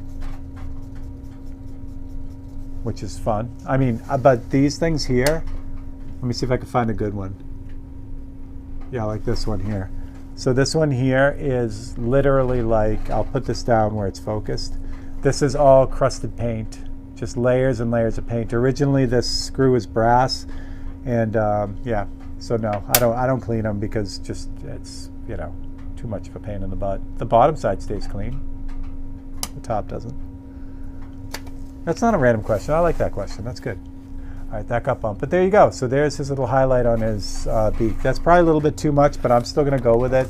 which is fun. I mean, but these things here, let me see if I can find a good one. Yeah, like this one here. So this one here is literally like, I'll put this down where it's focused. This is all crusted paint, just layers and layers of paint. Originally this screw is brass, and yeah, so no, I don't clean them because just it's, too much of a pain in the butt. The bottom side stays clean, the top doesn't. That's not a random question. I like that question. That's good. All right, that got bumped. But there you go. So there's his little highlight on his beak. That's probably a little bit too much, but I'm still going to go with it.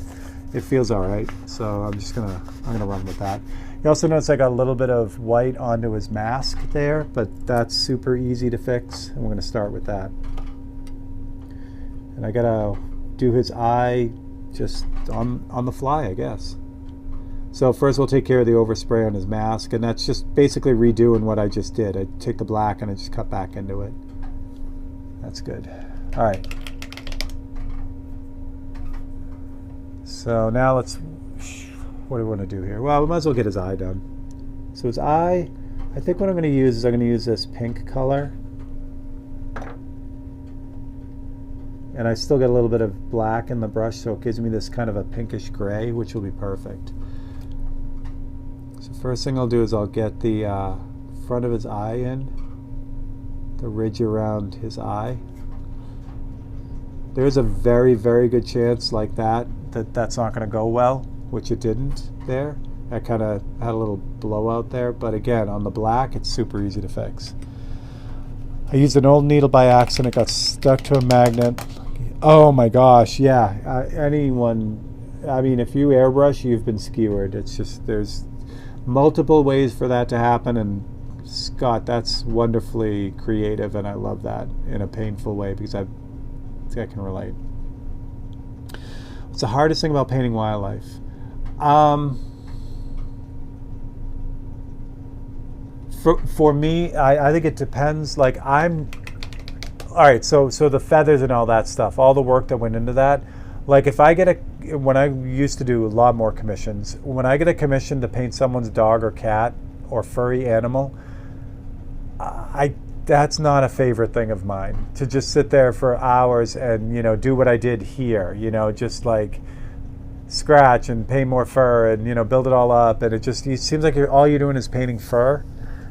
It feels all right. So I'm gonna run with that. You also notice I got a little bit of white onto his mask there, but that's super easy to fix. And we're going to start with that. And I got to do his eye just on the fly, I guess. So first we'll take care of the overspray on his mask, and that's just basically redoing what I just did. I took the black and I just cut back into it. That's good. All right. So now what do we want to do here? Well, we might as well get his eye done. So his eye, I think what I'm going to use is I'm going to use this pink color. And I still got a little bit of black in the brush, so it gives me this kind of a pinkish gray, which will be perfect. So first thing I'll do is I'll get the front of his eye in, the ridge around his eye. There's a very, very good chance like that's not going to go well, which it didn't there. I kind of had a little blowout there, but again, on the black, it's super easy to fix. I used an old needle by accident, it got stuck to a magnet. Oh my gosh, yeah. If you airbrush, you've been skewered. It's just, there's multiple ways for that to happen, and Scott, that's wonderfully creative, and I love that in a painful way because I can relate. What's the hardest thing about painting For me, I think it depends. Like all right, so the feathers and all that stuff, all the work that went into that. Like if I get when I used to do a lot more commissions, when I get a commission to paint someone's dog or cat or furry animal, that's not a favorite thing of mine, to just sit there for hours and, do what I did here, just like scratch and paint more fur and, build it all up. And it seems like all you're doing is painting fur.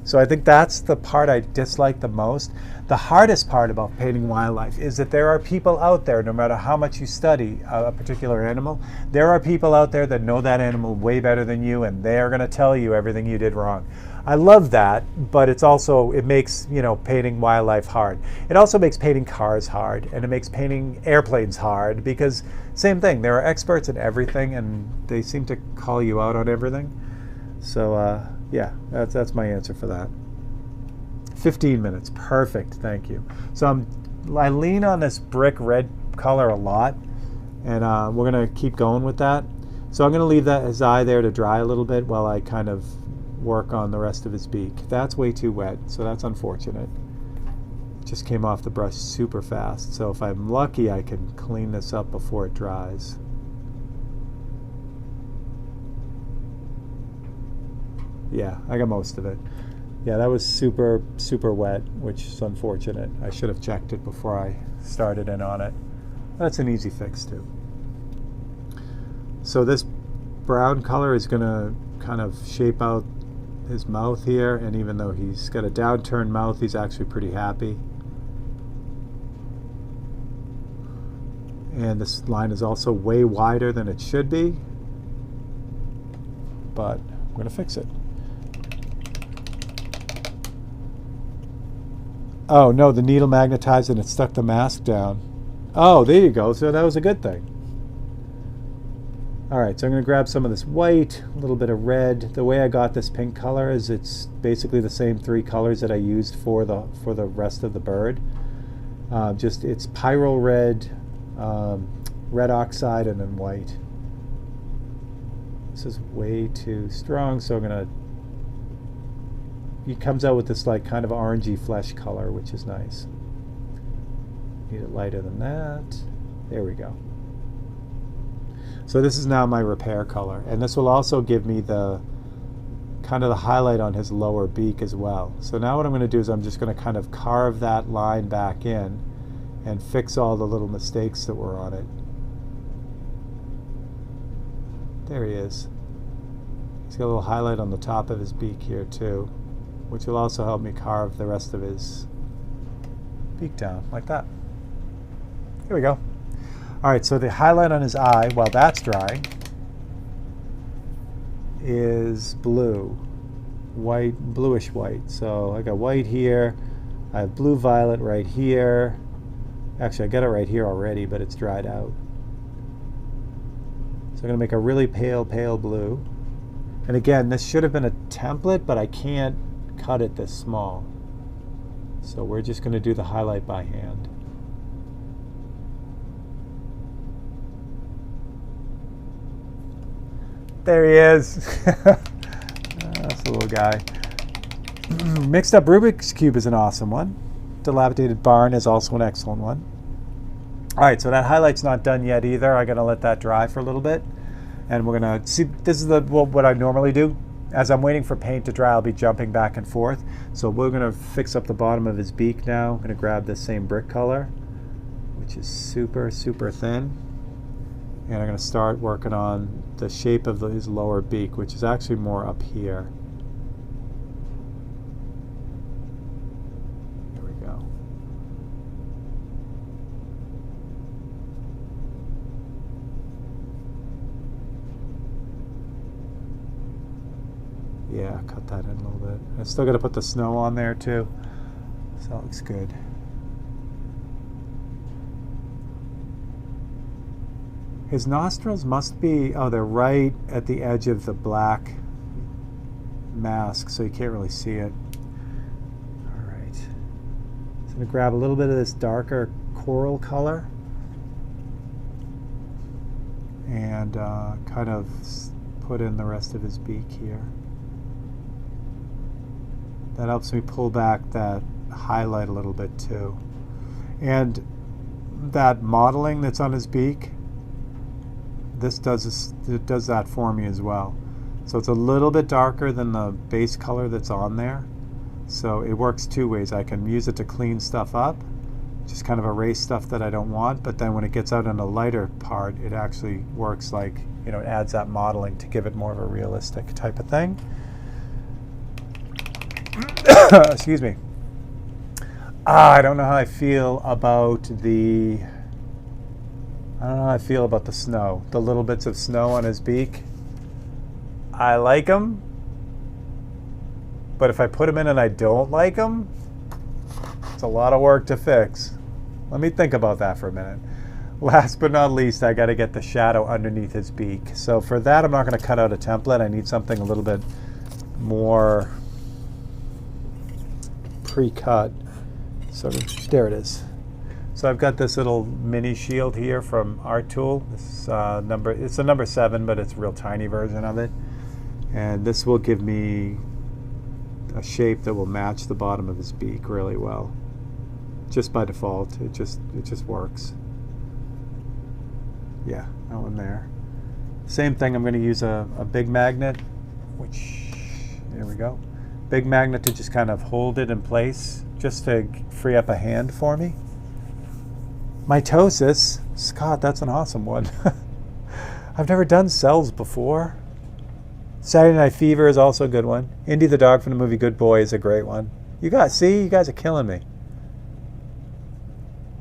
So I think that's the part I dislike the most. The hardest part about painting wildlife is that there are people out there, no matter how much you study a particular animal, there are people out there that know that animal way better than you, and they are going to tell you everything you did wrong. I love that, but it makes, painting wildlife hard. It also makes painting cars hard, and it makes painting airplanes hard, because same thing, there are experts in everything, and they seem to call you out on everything. So, yeah, that's my answer for that. 15 minutes, perfect, thank you. So I lean on this brick red color a lot, and we're gonna keep going with that. So I'm gonna leave his eye there to dry a little bit while I kind of work on the rest of his beak. That's way too wet, so that's unfortunate. It just came off the brush super fast, so if I'm lucky I can clean this up before it dries. Yeah, I got most of it. Yeah, that was super, super wet, which is unfortunate. I should have checked it before I started in on it. That's an easy fix too. So this brown color is going to kind of shape out his mouth here, and even though he's got a downturned mouth, he's actually pretty happy. And this line is also way wider than it should be, but I'm going to fix it. Oh no, the needle magnetized and it stuck the mask down. Oh, there you go. So that was a good thing. All right, so I'm going to grab some of this white, a little bit of red. The way I got this pink color is it's basically the same three colors that I used for the rest of the bird. It's pyrrole red, red oxide, and then white. This is way too strong, so I'm going to. He comes out with this like kind of orangey flesh color, which is nice. Need it lighter than that. There we go. So this is now my repair color, and this will also give me the kind of the highlight on his lower beak as well. So now what I'm going to do is I'm just going to kind of carve that line back in and fix all the little mistakes that were on it. There he is. He's got a little highlight on the top of his beak here too, which will also help me carve the rest of his beak down, like that. Here we go. All right, so the highlight on his eye, while that's drying, is blue, white, bluish white. So I got white here, I have blue violet right here. Actually, I got it right here already, but it's dried out. So I'm gonna make a really pale, pale blue. And again, this should have been a template, but I can't cut it this small. So we're just going to do the highlight by hand. There he is. That's a little guy. Mixed up Rubik's Cube is an awesome one. Dilapidated Barn is also an excellent one. All right, so that highlight's not done yet either. I'm going to let that dry for a little bit. And we're going to see, this is what I normally do. As I'm waiting for paint to dry, I'll be jumping back and forth. So we're going to fix up the bottom of his beak now. I'm going to grab this same brick color, which is super, super thin. And I'm going to start working on the shape of his lower beak, which is actually more up here. There we go. Yeah, cut that in a little bit. I still got to put the snow on there too, so that looks good. His nostrils must be, oh, they're right at the edge of the black mask, so you can't really see it. All right. So I'm going to grab a little bit of this darker coral color and kind of put in the rest of his beak here. That helps me pull back that highlight a little bit too. And that modeling that's on his beak, it does that for me as well. So it's a little bit darker than the base color that's on there. So it works two ways. I can use it to clean stuff up, just kind of erase stuff that I don't want, but then when it gets out in a lighter part, it actually works like, it adds that modeling to give it more of a realistic type of thing. Excuse me. I don't know how I feel about the snow, the little bits of snow on his beak. I like them, but if I put them in and I don't like them, it's a lot of work to fix. Let me think about that for a minute. Last but not least, I got to get the shadow underneath his beak. So for that, I'm not going to cut out a template. I need something a little bit more pre-cut. So there it is. So I've got this little mini shield here from Art Tool. This it's a number 7, but it's a real tiny version of it. And this will give me a shape that will match the bottom of his beak really well. Just by default, it just works. Yeah, that one there. Same thing, I'm going to use a big magnet, there we go. Big magnet to just kind of hold it in place, just to free up a hand for me. Mitosis, Scott, that's an awesome one. I've never done cells before. Saturday Night Fever is also a good one. Indy the dog from the movie Good Boy is a great one. You guys are killing me.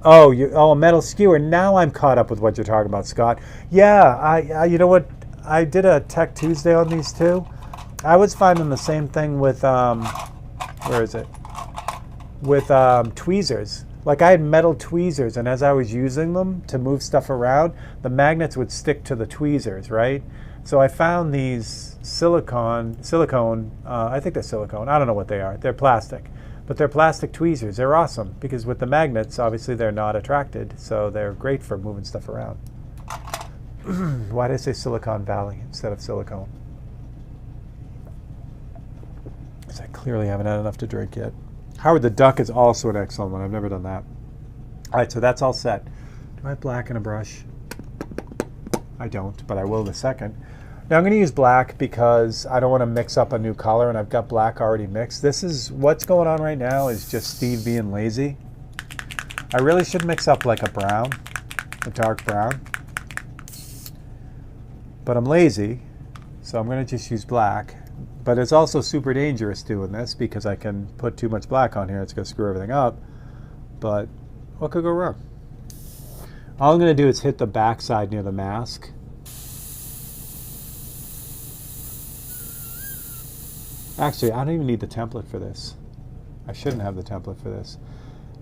Oh, a metal skewer. Now I'm caught up with what you're talking about, Scott. Yeah, I you know what? I did a Tech Tuesday on these too. I was finding the same thing with where is it? With tweezers. Like I had metal tweezers, and as I was using them to move stuff around, the magnets would stick to the tweezers, right? So I found these silicone. I think they're silicone. I don't know what they are. They're plastic. But they're plastic tweezers. They're awesome because with the magnets, obviously they're not attracted, so they're great for moving stuff around. Why did I say Silicon Valley instead of silicone? Because I clearly haven't had enough to drink yet. Howard the Duck is also an excellent one. I've never done that. All right, so that's all set. Do I have black in a brush? I don't, but I will in a second. Now I'm going to use black because I don't want to mix up a new color, and I've got black already mixed. This is what's going on right now is just Steve being lazy. I really should mix up like a brown, a dark brown. But I'm lazy, so I'm going to just use black. But it's also super dangerous doing this because I can put too much black on here. It's going to screw everything up. But what could go wrong? All I'm going to do is hit the back side near the mask. Actually, I don't even need the template for this. I shouldn't have the template for this.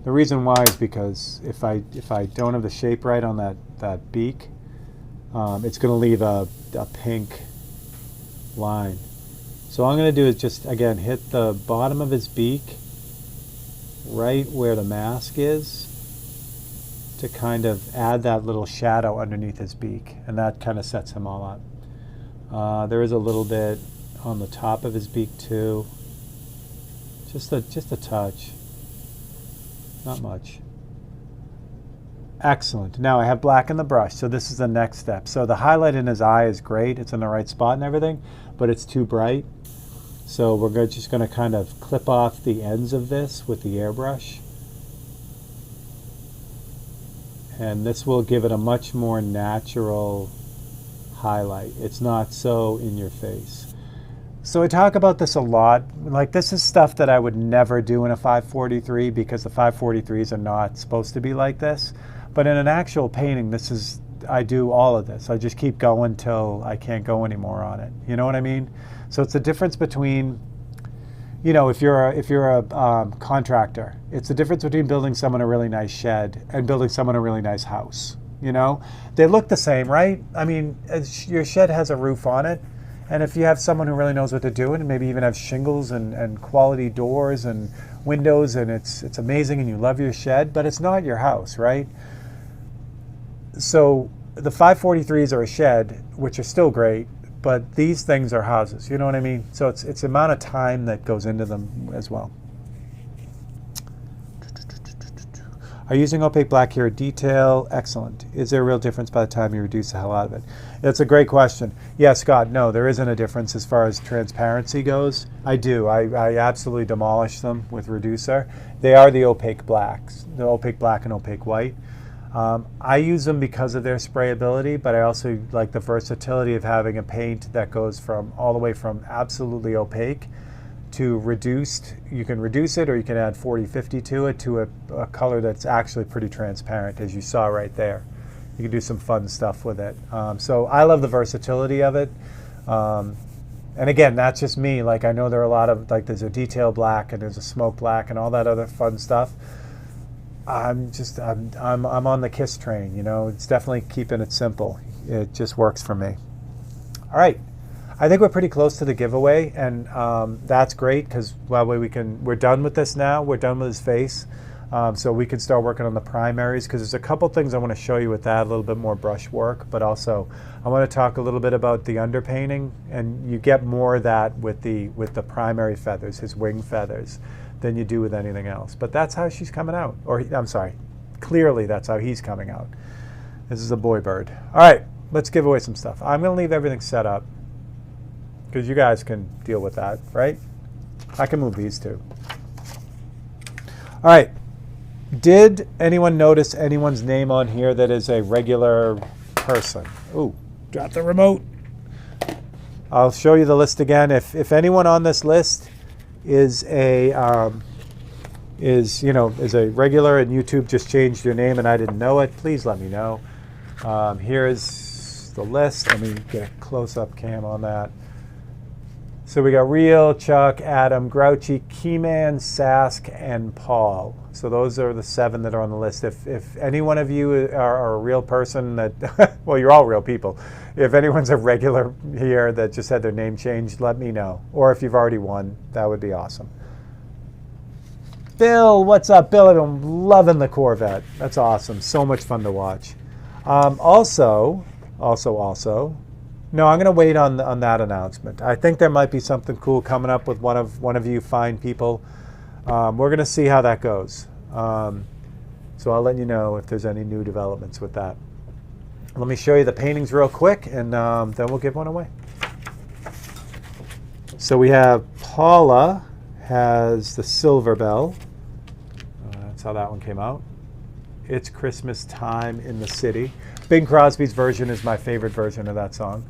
The reason why is because if I don't have the shape right on that beak, it's going to leave a pink line. So all I'm going to do is just, again, hit the bottom of his beak right where the mask is to kind of add that little shadow underneath his beak, and that kind of sets him all up. There is a little bit on the top of his beak too. Just a touch. Not much. Excellent. Now I have black in the brush, so this is the next step. So the highlight in his eye is great. It's in the right spot and everything, but it's too bright. So we're just going to kind of clip off the ends of this with the airbrush. And this will give it a much more natural highlight. It's not so in your face. So I talk about this a lot. Like, this is stuff that I would never do in a 543 because the 543s are not supposed to be like this. But in an actual painting, I do all of this. I just keep going till I can't go anymore on it. You know what I mean? So it's the difference between, if you're a contractor, it's the difference between building someone a really nice shed and building someone a really nice house. They look the same, right? I mean, your shed has a roof on it. And if you have someone who really knows what they're doing, and maybe even have shingles and quality doors and windows, and it's amazing and you love your shed, but it's not your house, right? So the 543s are a shed, which are still great, but these things are houses. You know what I mean? So it's the amount of time that goes into them as well. Are you using opaque black here? Detail, excellent. Is there a real difference by the time you reduce the hell out of it? It's a great question. Yes, Scott, no, there isn't a difference as far as transparency goes. I do. I absolutely demolish them with reducer. They are the opaque blacks, the opaque black and opaque white. I use them because of their sprayability, but I also like the versatility of having a paint that goes from all the way from absolutely opaque to reduced. You can reduce it, or you can add 40-50 to it, to a color that's actually pretty transparent, as you saw right there. You can do some fun stuff with it. So I love the versatility of it. And again, that's just me. Like, I know there are a lot of, like, there's a detail black and there's a smoke black and all that other fun stuff. I'm on the KISS train, you know. It's definitely keeping it simple. It just works for me. All right. I think we're pretty close to the giveaway, and that's great, because we're done with this now. We're done with his face, so we can start working on the primaries, because there's a couple things I want to show you with that, a little bit more brush work, but also I want to talk a little bit about the underpainting, and you get more of that with the primary feathers, his wing feathers, than you do with anything else. But that's how she's coming out, or I'm sorry, clearly that's how he's coming out. This is a boy bird. All right, let's give away some stuff. I'm going to leave everything set up, because you guys can deal with that, right? I can move these too. All right. Did anyone notice anyone's name on here that is a regular person? Ooh, drop the remote. I'll show you the list again. If anyone on this list is a regular and YouTube just changed your name and I didn't know it, please let me know. Here's the list. Let me get a close-up cam on that. So we got Real, Chuck, Adam, Grouchy, Keyman, Sask, and Paul. So those are the 7 that are on the list. If any one of you are a real person that, well, you're all real people. If anyone's a regular here that just had their name changed, let me know. Or if you've already won, that would be awesome. Bill, what's up? Bill, I've been loving the Corvette. That's awesome. So much fun to watch. Also, no, I'm going to wait on that announcement. I think there might be something cool coming up with one of you fine people. We're going to see how that goes. So I'll let you know if there's any new developments with that. Let me show you the paintings real quick, and then we'll give one away. So we have Paula has the Silver Bell. That's how that one came out. It's Christmas Time in the City. Bing Crosby's version is my favorite version of that song,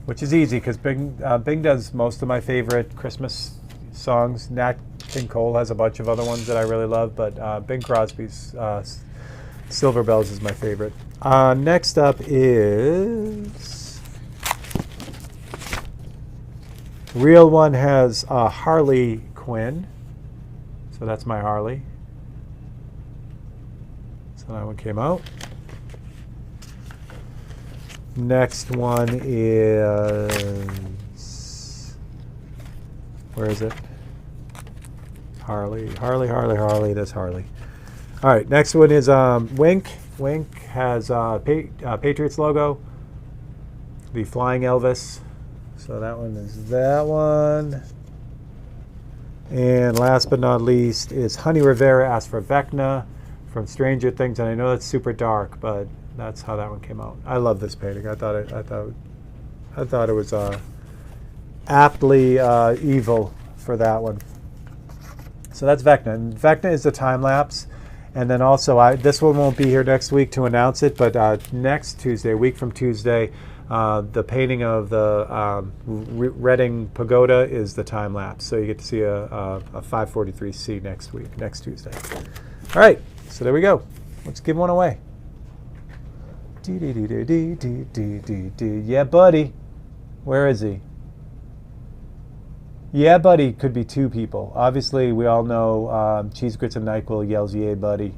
which is easy because Bing does most of my favorite Christmas songs. Nat King Cole has a bunch of other ones that I really love, but Bing Crosby's Silver Bells is my favorite. Next up is Real one has Harley Quinn, so that's my Harley. So that one came out. Next one is, where is it? Harley. That's Harley. All right, next one is Wink. Wink has Patriots logo, the Flying Elvis. So that one is that one. And last but not least is Honey Rivera asked for Vecna from Stranger Things, and I know that's super dark, but that's how that one came out. I love this painting. I thought it was aptly evil for that one. So that's Vecna. And Vecna is the time lapse. And then also, this one won't be here next week to announce it, but next Tuesday, a week from Tuesday, the painting of the Reading Pagoda is the time lapse. So you get to see a 543C next Tuesday. All right, so there we go. Let's give one away. Yeah, buddy. Where is he? Yeah, buddy could be 2 people. Obviously, we all know Cheese Grits and NyQuil yells, yeah, buddy.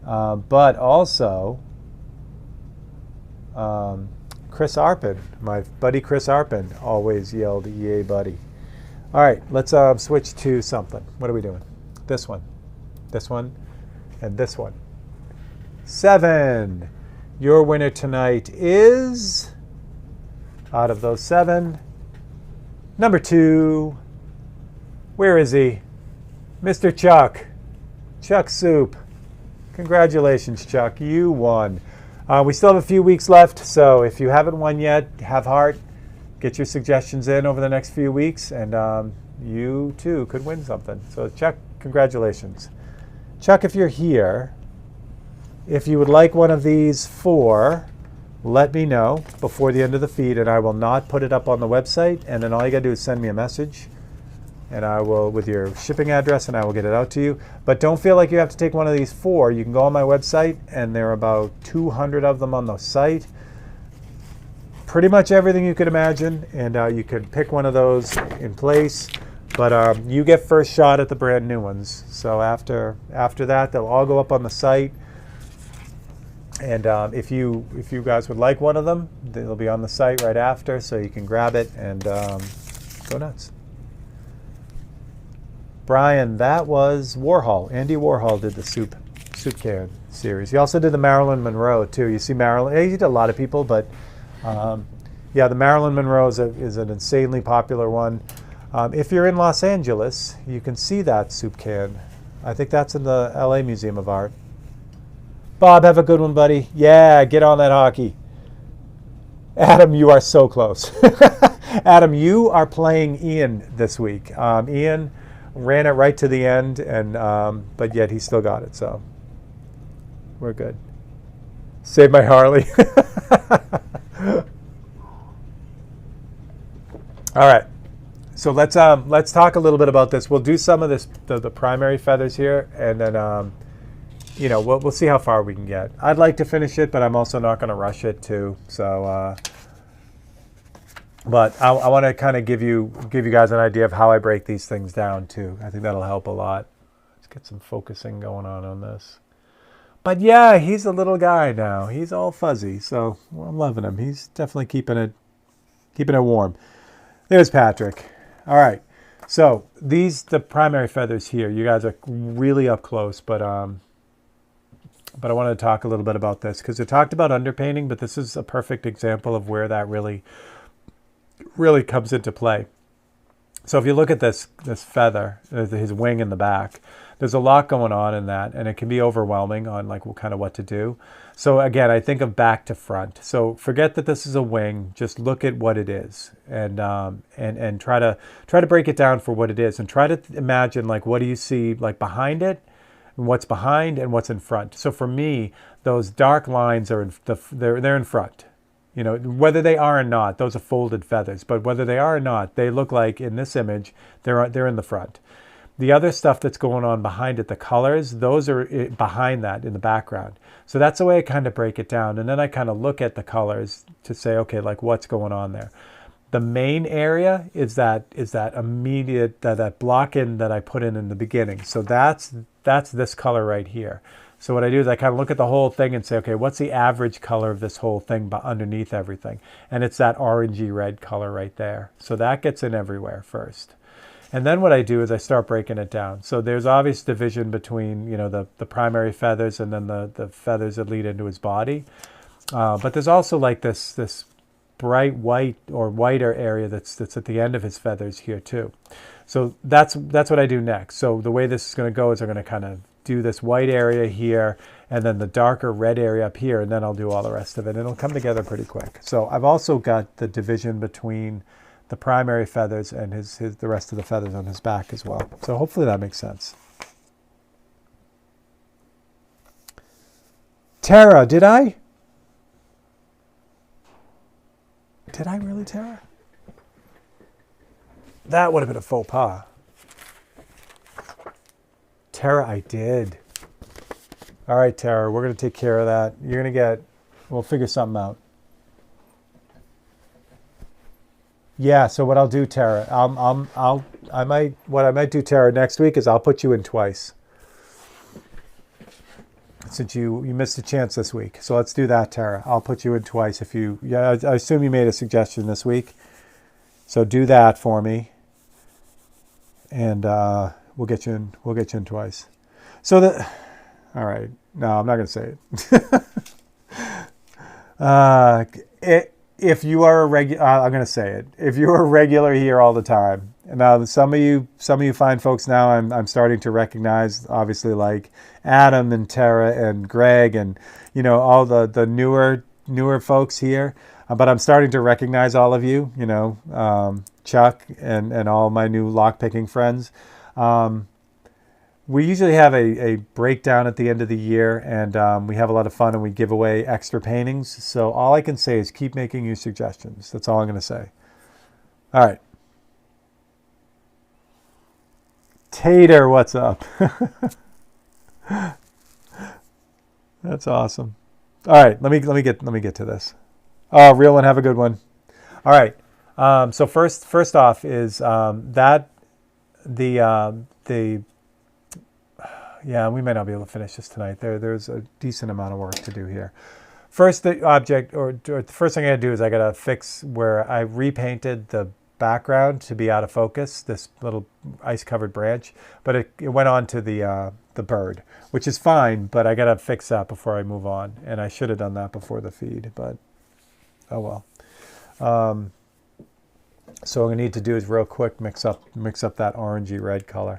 But also, Chris Arpin, my buddy Chris Arpin, always yelled, yay, buddy. All right, let's switch to something. What are we doing? This one, and this one. 7. Your winner tonight is out of those 7. Number 2. Where is he? Mr. Chuck. Chuck Soup. Congratulations, Chuck. You won. We still have a few weeks left, so if you haven't won yet, have heart. Get your suggestions in over the next few weeks, and you too could win something. So Chuck, congratulations. Chuck, if you're here, if you would like one of these 4, let me know before the end of the feed, and I will not put it up on the website. And then all you got to do is send me a message, and I will, with your shipping address, and I will get it out to you. But don't feel like you have to take one of these 4. You can go on my website, and there are about 200 of them on the site. Pretty much everything you could imagine, and you could pick one of those in place. But you get first shot at the brand new ones. So after that, they'll all go up on the site. And if you guys would like one of them, they'll be on the site right after, so you can grab it and go nuts. Brian, that was Warhol. Andy Warhol did the soup can series. He also did the Marilyn Monroe too. You see Marilyn. He did a lot of people, but yeah, the Marilyn Monroe is an insanely popular one. If you're in Los Angeles, you can see that soup can. I think that's in the LA Museum of Art. Bob, have a good one, buddy. Yeah, get on that hockey. Adam, you are so close. Adam, you are playing Ian this week. Ian ran it right to the end, and but yet he still got it, so we're good. Save my Harley. All right, so let's talk a little bit about this. We'll do some of this, the primary feathers here, and then we'll see how far we can get. I'd like to finish it, but I'm also not going to rush it too. So, but I want to kind of give you guys an idea of how I break these things down too. I think that'll help a lot. Let's get some focusing going on this. But yeah, he's a little guy now. He's all fuzzy, so I'm loving him. He's definitely keeping it warm. There's Patrick. All right. So the primary feathers here, you guys are really up close, but I wanted to talk a little bit about this because I talked about underpainting, but this is a perfect example of where that really comes into play. So if you look at this feather, his wing in the back, there's a lot going on in that, and it can be overwhelming on what to do. So again, I think of back to front. So forget that this is a wing. Just look at what it is, and try to break it down for what it is, and try to imagine what do you see behind it, and what's behind, and what's in front. So for me, those dark lines are they're in front. Whether they are or not, those are folded feathers. But whether they are or not, they look like in this image they're in the front. The other stuff that's going on behind it, the colors, those are behind that in the background. So that's the way I kind of break it down. And then I kind of look at the colors to say, okay, what's going on there. The main area is that immediate, that block in that I put in the beginning. So that's this color right here. So what I do is I kind of look at the whole thing and say, okay, what's the average color of this whole thing underneath everything? And it's that orangey red color right there. So that gets in everywhere first. And then what I do is I start breaking it down. So there's obvious division between, the primary feathers and then the feathers that lead into his body. But there's also this bright white or whiter area that's at the end of his feathers here too. So that's what I do next. So the way this is going to go is I'm going to kind of do this white area here and then the darker red area up here, and then I'll do all the rest of it. It'll come together pretty quick. So I've also got the division between the primary feathers and the rest of the feathers on his back as well. So hopefully that makes sense. Tara, did I really, Tara? That would have been a faux pas. Tara, I did. All right, Tara, we're going to take care of that. We'll figure something out. Yeah, so what I'll do, Tara, what I might do, Tara, next week is I'll put you in twice. Since you missed a chance this week. So let's do that, Tara. I'll put you in twice I assume you made a suggestion this week. So do that for me. And we'll get you in twice. So all right. No, I'm not going to say it. if you are a regular, I'm going to say it. If you're a regular here all the time, now some of you fine folks now, I'm starting to recognize, obviously, like Adam and Tara and Greg and all the newer folks here. But I'm starting to recognize all of you. Chuck and all my new lockpicking friends. We usually have a breakdown at the end of the year, and we have a lot of fun, and we give away extra paintings. So all I can say is keep making your suggestions. That's all I'm going to say. All right. Tater, what's up? That's awesome. All right, let me get to this. Oh, real one, have a good one. All right. So first off is that the yeah, we may not be able to finish this tonight. There's a decent amount of work to do here. First, the object, or the first thing I gotta do is I gotta fix where I repainted the background to be out of focus, this little ice-covered branch, but it went on to the bird, which is fine, but I gotta fix that before I move on, and I should have done that before the feed, but oh well. So what I need to do is real quick mix up that orangey red color.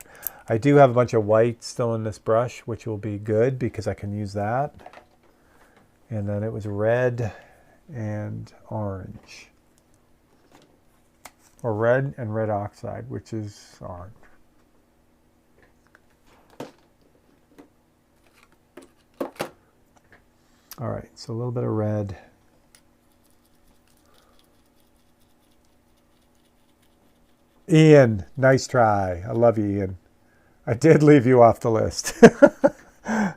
I do have a bunch of white still in this brush, which will be good because I can use that. And then it was red and orange. Or red and red oxide, which is orange. All right, so a little bit of red. Ian, nice try. I love you, Ian. I did leave you off the list. All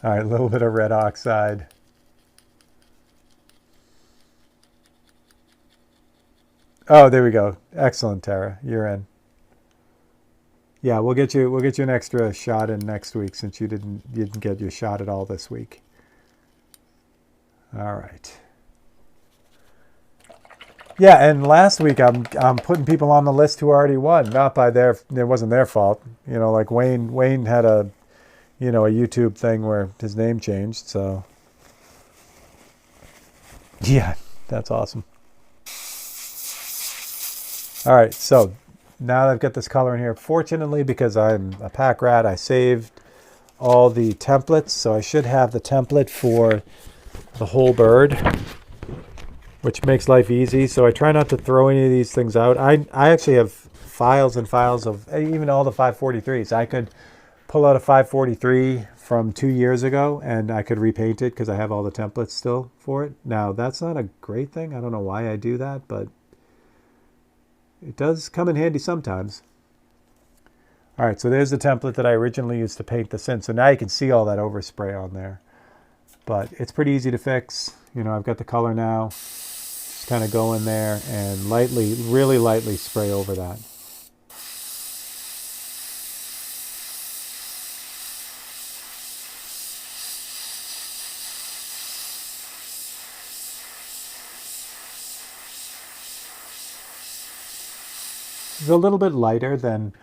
right, a little bit of red oxide. Oh, there we go. Excellent, Tara. You're in. Yeah, we'll get you an extra shot in next week since you didn't get your shot at all this week. All right. Yeah, and last week I'm putting people on the list who already won, not by it wasn't their fault. Like Wayne had a YouTube thing where his name changed, so yeah, that's awesome. All right, so now that I've got this color in here, fortunately, because I'm a pack rat, I saved all the templates, so I should have the template for the whole bird, which makes life easy. So I try not to throw any of these things out. I actually have files and files of even all the 543s. I could pull out a 543 from 2 years ago and I could repaint it because I have all the templates still for it. Now, that's not a great thing. I don't know why I do that, but it does come in handy sometimes. All right, so there's the template that I originally used to paint this in. So now you can see all that overspray on there. But it's pretty easy to fix. I've got the color now. Just kind of go in there and lightly, really lightly spray over that. It's a little bit lighter than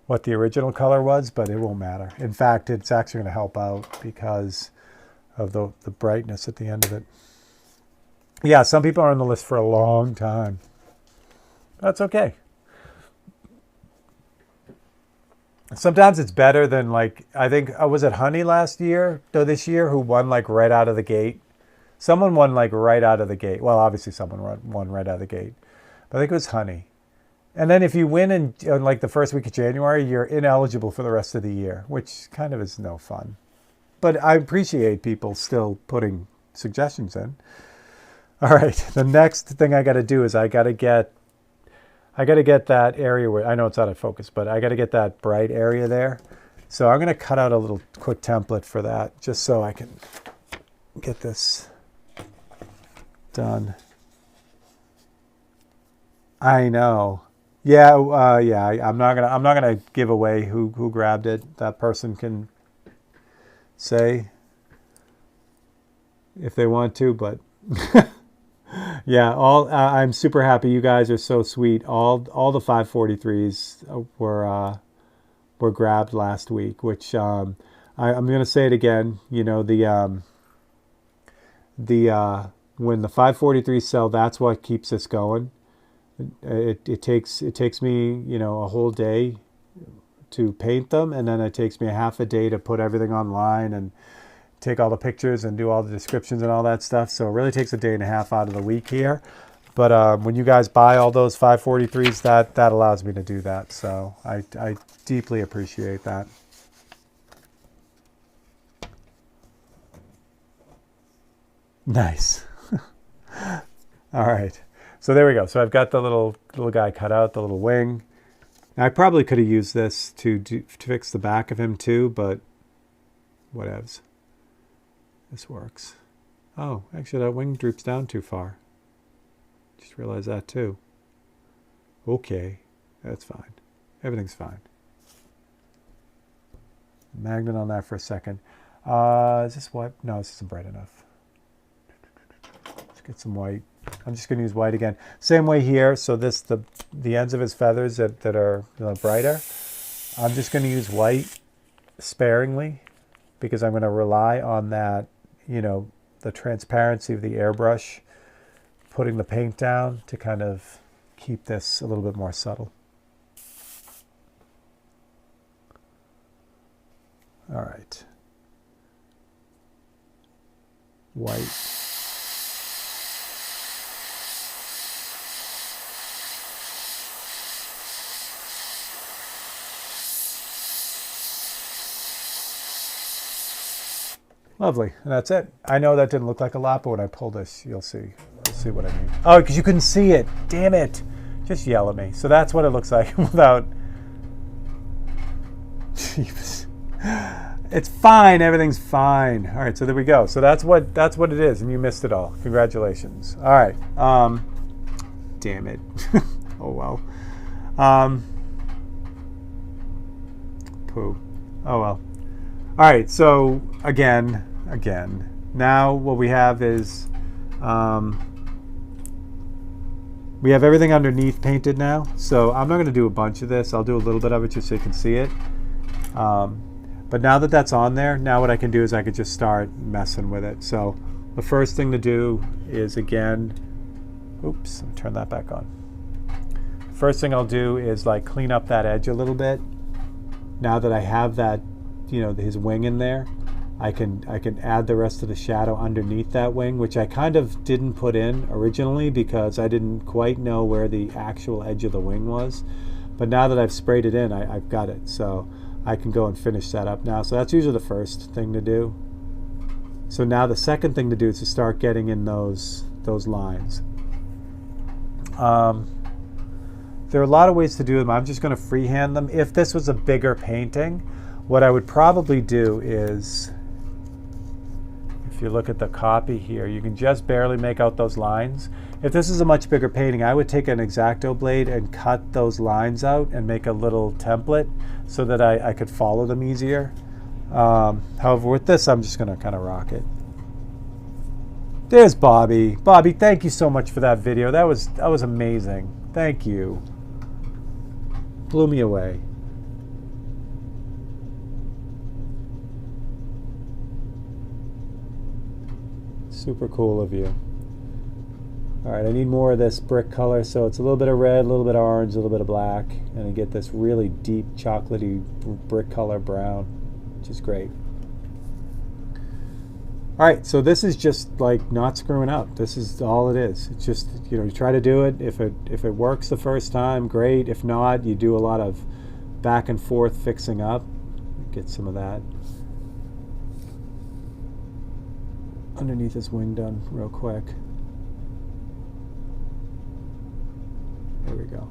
what the original color was, but it won't matter. In fact, it's actually going to help out because of the brightness at the end of it. Yeah, some people are on the list for a long time. That's okay. Sometimes it's better than I think, was it Honey this year, who won right out of the gate? Someone won right out of the gate. Well, obviously someone won right out of the gate. But I think it was Honey. And then if you win in the first week of January, you're ineligible for the rest of the year, which kind of is no fun. But I appreciate people still putting suggestions in. All right, the next thing I got to do is I got to get that area where, I know it's out of focus, but I got to get that bright area there. So I'm going to cut out a little quick template for that, just so I can get this done. I know. Yeah, yeah. I'm not gonna give away who grabbed it. That person can say if they want to, but yeah. I'm super happy. You guys are so sweet. All the 543s were grabbed last week, which I'm gonna say it again. when the 543 sell, that's what keeps this going. It takes me, you know, a whole day to paint them, and then it takes me a half a day to put everything online and take all the pictures and do all the descriptions and all that stuff. So it really takes a day and a half out of the week here. But when you guys buy all those 543s, that allows me to do that. So I deeply appreciate that. Nice. All right. So there we go. So I've got the little guy cut out, the little wing. Now, I probably could have used this to fix the back of him too, but whatevs. This works. Oh, actually that wing droops down too far. Just realized that too. Okay, that's fine. Everything's fine. Magnet on that for a second. Is this white? No, this isn't bright enough. Let's get some white. I'm just going to use white again. Same way here. So this the ends of his feathers that are, you know, brighter. I'm just going to use white sparingly because I'm going to rely on that, you know, the transparency of the airbrush, putting the paint down to kind of keep this a little bit more subtle. All right. White. Lovely, and that's it. I know that didn't look like a lot, but when I pull this, you'll see what I mean. Oh, because you couldn't see it. Damn it. Just yell at me. So that's what it looks like without... Jeez. It's fine. Everything's fine. All right, so there we go. So that's what it is, and you missed it all. Congratulations. All right. Damn it. Oh, well. Poo. Oh, well. All right, so again, now what we have is we have everything underneath painted now. So I'm not going to do a bunch of this. I'll do a little bit of it just so you can see it. But now that that's on there, now what I can do is I could just start messing with it. So the first thing to do is, again, oops, let me turn that back on. First thing I'll do is like clean up that edge a little bit. Now that I have that, you know, his wing in there, I can add the rest of the shadow underneath that wing, which I kind of didn't put in originally because I didn't quite know where the actual edge of the wing was. But now that I've sprayed it in, I've got it. So I can go and finish that up now. So that's usually the first thing to do. So now the second thing to do is to start getting in those lines. There are a lot of ways to do them. I'm just going to freehand them. If this was a bigger painting, what I would probably do is, if you look at the copy here, you can just barely make out those lines. If this is a much bigger painting, I would take an X-Acto blade and cut those lines out and make a little template so that I could follow them easier. However, with this, I'm just going to kind of rock it. There's Bobby. Bobby, thank you so much for that video. That was amazing. Thank you. Blew me away. Super cool of you. All right, I need more of this brick color, so it's a little bit of red, a little bit of orange, a little bit of black, and I get this really deep chocolatey brick color brown, which is great. All right, so this is just like not screwing up. This is all it is. It's just, you know, you try to do it. If it works the first time, great. If not, you do a lot of back and forth fixing up. Get some of that underneath his wing done real quick. There we go.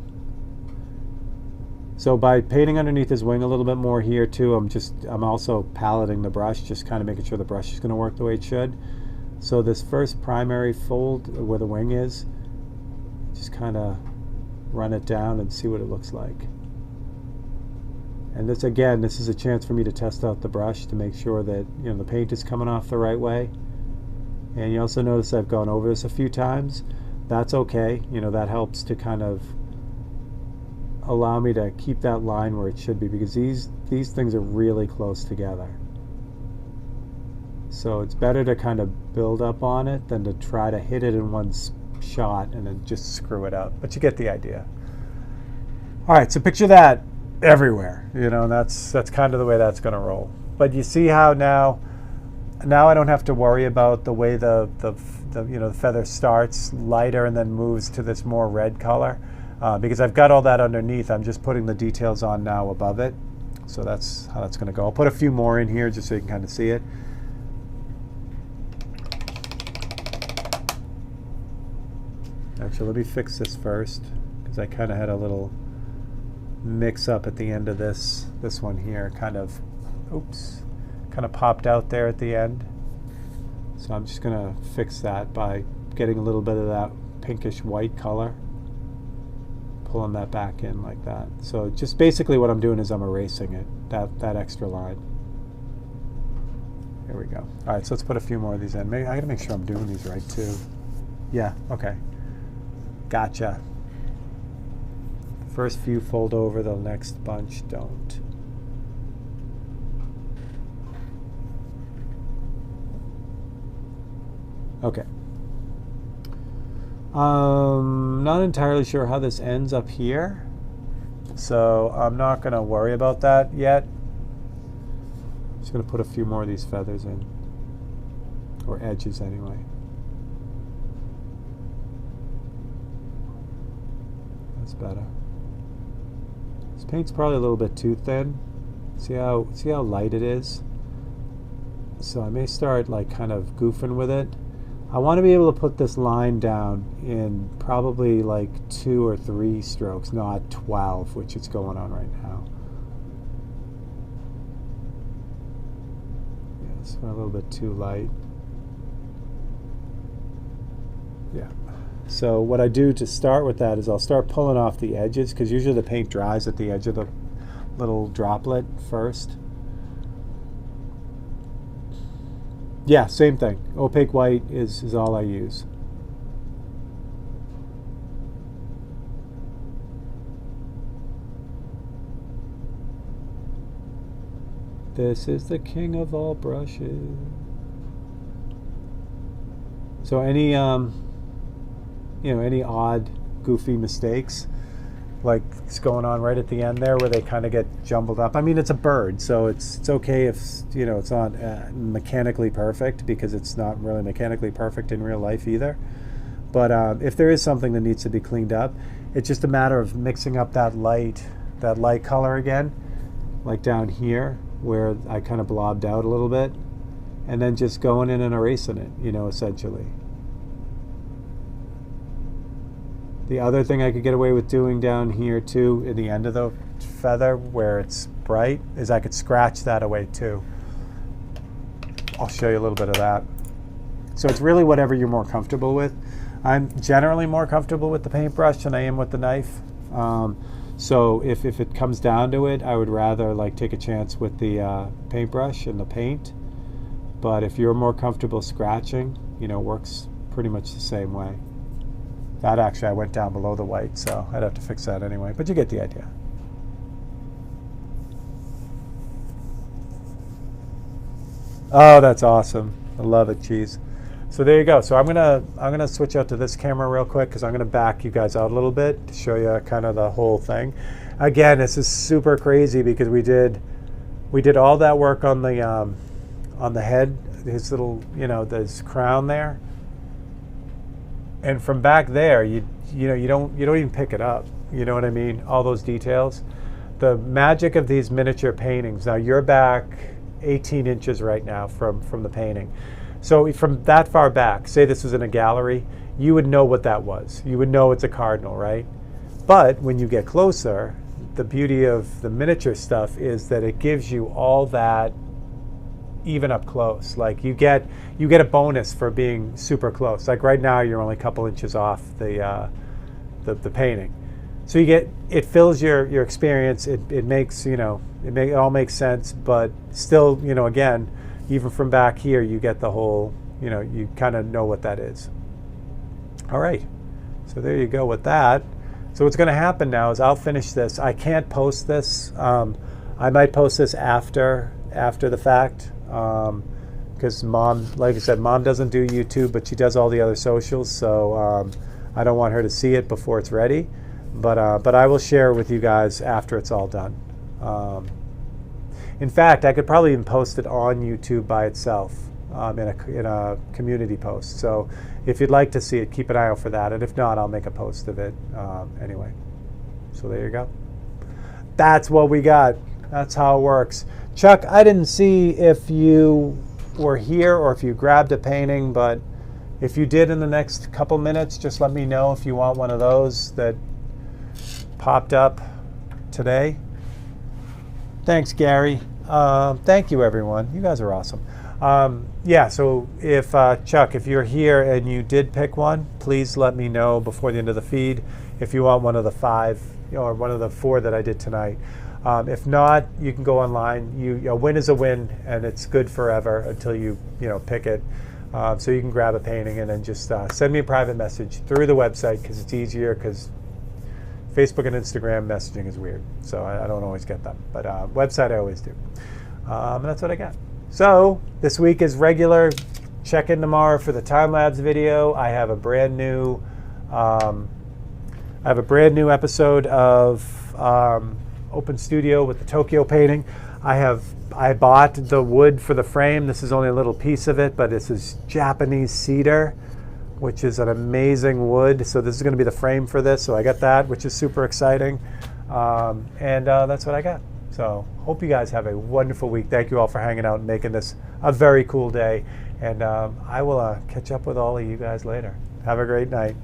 So by painting underneath his wing a little bit more here too, I'm also paleting the brush, just kind of making sure the brush is going to work the way it should. So this first primary fold where the wing is, just kind of run it down and see what it looks like. And this, again, this is a chance for me to test out the brush to make sure that, you know, the paint is coming off the right way. And you also notice I've gone over this a few times. That's okay. You know, that helps to kind of allow me to keep that line where it should be, because these things are really close together. So it's better to kind of build up on it than to try to hit it in one shot and then just screw it up. But you get the idea. All right, so picture that everywhere. You know, that's kind of the way that's going to roll. But you see how now I don't have to worry about the way the feather starts lighter and then moves to this more red color because I've got all that underneath. I'm just putting the details on now above it. So that's how that's going to go. I'll put a few more in here just so you can kind of see it. Actually, let me fix this first because I kind of had a little mix up at the end of this one here. Kind of popped out there at the end. So I'm just going to fix that by getting a little bit of that pinkish white color, pulling that back in like that. So just basically what I'm doing is I'm erasing it, that extra line. There we go. All right, so let's put a few more of these in. I got to make sure I'm doing these right too. Yeah, okay. Gotcha. First few fold over, the next bunch don't. Okay. Not entirely sure how this ends up here, so I'm not going to worry about that yet. I'm just going to put a few more of these feathers in, or edges anyway. That's better. This paint's probably a little bit too thin. See how light it is? So I may start like kind of goofing with it. I want to be able to put this line down in probably like 2 or 3 strokes, not 12, which is going on right now. Yeah, it's a little bit too light. Yeah. So what I do to start with that is I'll start pulling off the edges because usually the paint dries at the edge of the little droplet first. Yeah, same thing. Opaque white is all I use. This is the king of all brushes. So any any odd, goofy mistakes, like it's going on right at the end there where they kind of get jumbled up. I mean, it's a bird, so it's okay if it's not mechanically perfect, because it's not really mechanically perfect in real life either. But if there is something that needs to be cleaned up, it's just a matter of mixing up that light color again, like down here where I kind of blobbed out a little bit, and then just going in and erasing it, essentially. The other thing I could get away with doing down here too, at the end of the feather where it's bright, is I could scratch that away too. I'll show you a little bit of that. So it's really whatever you're more comfortable with. I'm generally more comfortable with the paintbrush than I am with the knife. So if it comes down to it, I would rather like take a chance with the paintbrush and the paint. But if you're more comfortable scratching, it works pretty much the same way. That actually I went down below the white, so I'd have to fix that anyway, but you get the idea. Oh, that's awesome. I love it, cheese. So there you go. So I'm gonna switch out to this camera real quick because I'm gonna back you guys out a little bit to show you kind of the whole thing. Again, this is super crazy because we did all that work on the head, his little, this crown there. And from back there, you don't even pick it up. You know what I mean? All those details. The magic of these miniature paintings. Now you're back 18 inches right now from the painting. So from that far back, say this was in a gallery, you would know what that was. You would know it's a cardinal, right? But when you get closer, the beauty of the miniature stuff is that it gives you all that even up close. Like you get a bonus for being super close. Like right now you're only a couple inches off the painting. So it fills your experience. It makes, it all makes sense, but still, again, even from back here you get the whole, you kind of know what that is. All right. So there you go with that. So what's going to happen now is I'll finish this. I can't post this. I might post this after the fact. because Mom, like I said, Mom doesn't do YouTube, but she does all the other socials, so I don't want her to see it before it's ready. But I will share with you guys after it's all done. In fact, I could probably even post it on YouTube by itself in a community post. So if you'd like to see it, keep an eye out for that. And if not, I'll make a post of it anyway. So there you go. That's what we got. That's how it works. Chuck, I didn't see if you were here or if you grabbed a painting, but if you did in the next couple minutes, just let me know if you want one of those that popped up today. Thanks, Gary. Thank you, everyone. You guys are awesome. Yeah, so if Chuck, if you're here and you did pick one, please let me know before the end of the feed if you want one of the 5 or one of the 4 that I did tonight. If not, you can go online. A win is a win, and it's good forever until you pick it. So you can grab a painting and then just send me a private message through the website, because it's easier, because Facebook and Instagram messaging is weird, so I don't always get them. But website I always do. And that's what I got. So this week is regular. Check in tomorrow for the time-lapse video. I have a brand new episode of Open Studio with the Tokyo painting. I bought the wood for the frame. This is only a little piece of it, but this is Japanese cedar, which is an amazing wood. So this is going to be the frame for this. So I got that, which is super exciting. And that's what I got. So hope you guys have a wonderful week. Thank you all for hanging out and making this a very cool day. And I will catch up with all of you guys later. Have a great night.